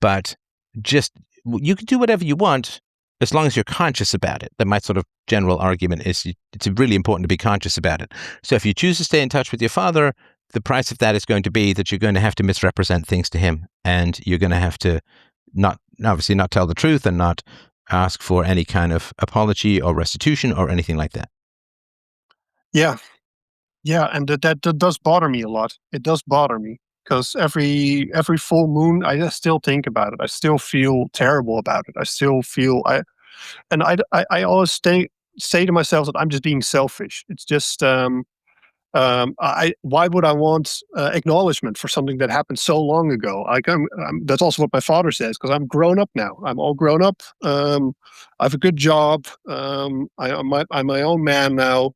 But just, you can do whatever you want as long as you're conscious about it. That my sort of general argument is it's really important to be conscious about it. So if you choose to stay in touch with your father, the price of that is going to be that you're going to have to misrepresent things to him. And you're going to have to obviously not tell the truth and not ask for any kind of apology or restitution or anything like that. Yeah, yeah, and that does bother me a lot. It does bother me because every full moon, I just still think about it. I still feel terrible about it. I still feel I always say to myself that I'm just being selfish. It's just I why would I want acknowledgement for something that happened so long ago? Like that's also what my father says because I'm grown up now. I'm all grown up. I have a good job. I'm my own man now.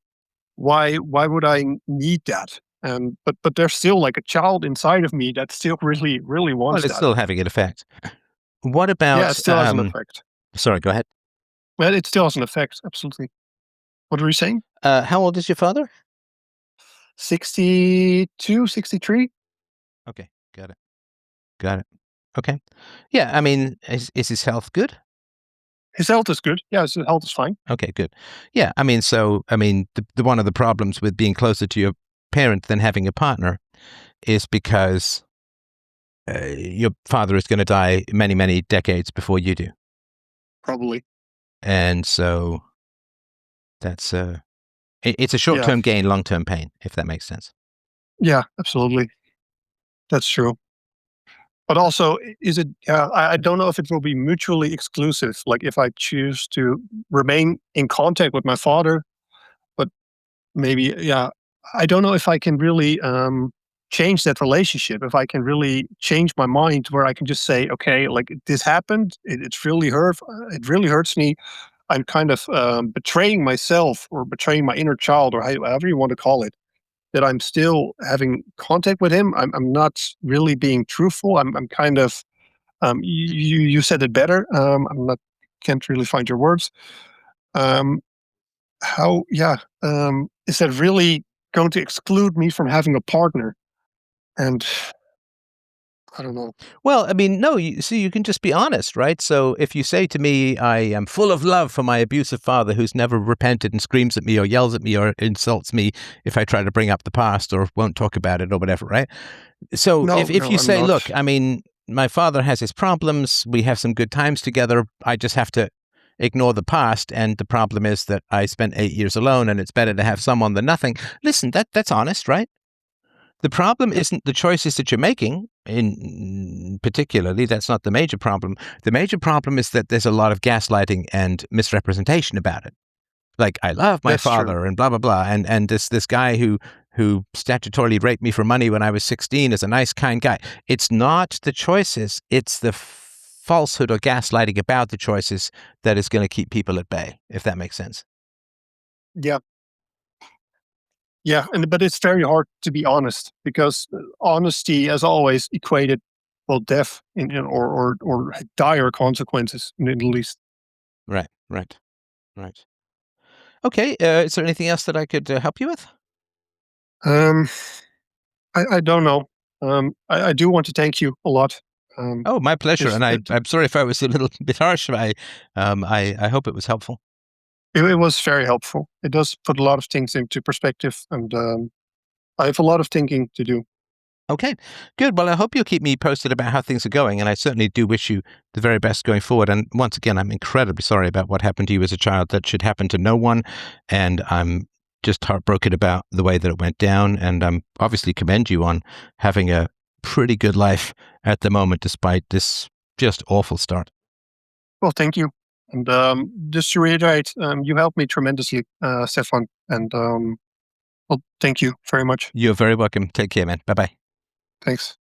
Why would I need that? But there's still like a child inside of me that still really Well, wants it's that. still having an effect. What Yeah, it about, still has an effect. sorry, go ahead. Well, it still has an effect. Absolutely. What were you saying? How old is your father? 62, 63. Okay, got it. Got it. Okay. Yeah, I mean, is his health good? His health is good. Yeah, his health is fine. Okay, good. Yeah, I mean, so, I mean, the one of the problems with being closer to your parent than having a partner is because your father is going to die many, many decades before you do. Probably. And so that's it's a Yeah. short-term gain, long-term pain, if that makes sense. Yeah, absolutely. That's true. But also, is it? I don't know if it will be mutually exclusive. Like if I choose to remain in contact with my father, but maybe, yeah, I don't know if I can really change that relationship. If I can really change my mind, where I can just say, okay, like this happened. It's really hurt. It really hurts me. I'm kind of betraying myself or betraying my inner child or however you want to call it. That I'm still having contact with him. I'm not really being truthful. I'm kind of you said it better. I'm not can't really find your words. Um, how yeah is that really going to exclude me from having a partner? And I don't know. Well, I mean, no, you see, you can just be honest, right? So if you say to me, I am full of love for my abusive father who's never repented and screams at me or yells at me or insults me if I try to bring up the past or won't talk about it or whatever, right? So No, if no, you I'm say, not. look, I mean, my father has his problems, we have some good times together, I just have to ignore the past, and the problem is that I spent 8 years alone and it's better to have someone than nothing. Listen, that's honest, right? The problem isn't the choices that you're making, in particularly. That's not the major problem. The major problem is that there's a lot of gaslighting and misrepresentation about it. Like, I love my That's true. father and blah, blah, blah. And this guy who statutorily raped me for money when I was 16 is a nice, kind guy. It's not the choices. It's the falsehood or gaslighting about the choices that is going to keep people at bay, if that makes sense. Yeah. Yeah, but it's very hard to be honest, because honesty, as always, equated death or dire consequences, at least. Right. Okay. Is there anything else that I could help you with? Um, I don't know. I do want to thank you a lot. Oh, my pleasure. This, And I'm sorry if I was a little bit harsh. I hope it was helpful. it was very helpful. It does put a lot of things into perspective, and I have a lot of thinking to do. Okay, good. Well, I hope you'll keep me posted about how things are going, and I certainly do wish you the very best going forward. And once again, I'm incredibly sorry about what happened to you as a child. That should happen to no one, and I'm just heartbroken about the way that it went down. And I'm obviously commend you on having a pretty good life at the moment, despite this just awful start. Well, thank you. And just to reiterate, you helped me tremendously, Stefan. And well, thank you very much. You're very welcome. Take care, man. Bye-bye. Thanks.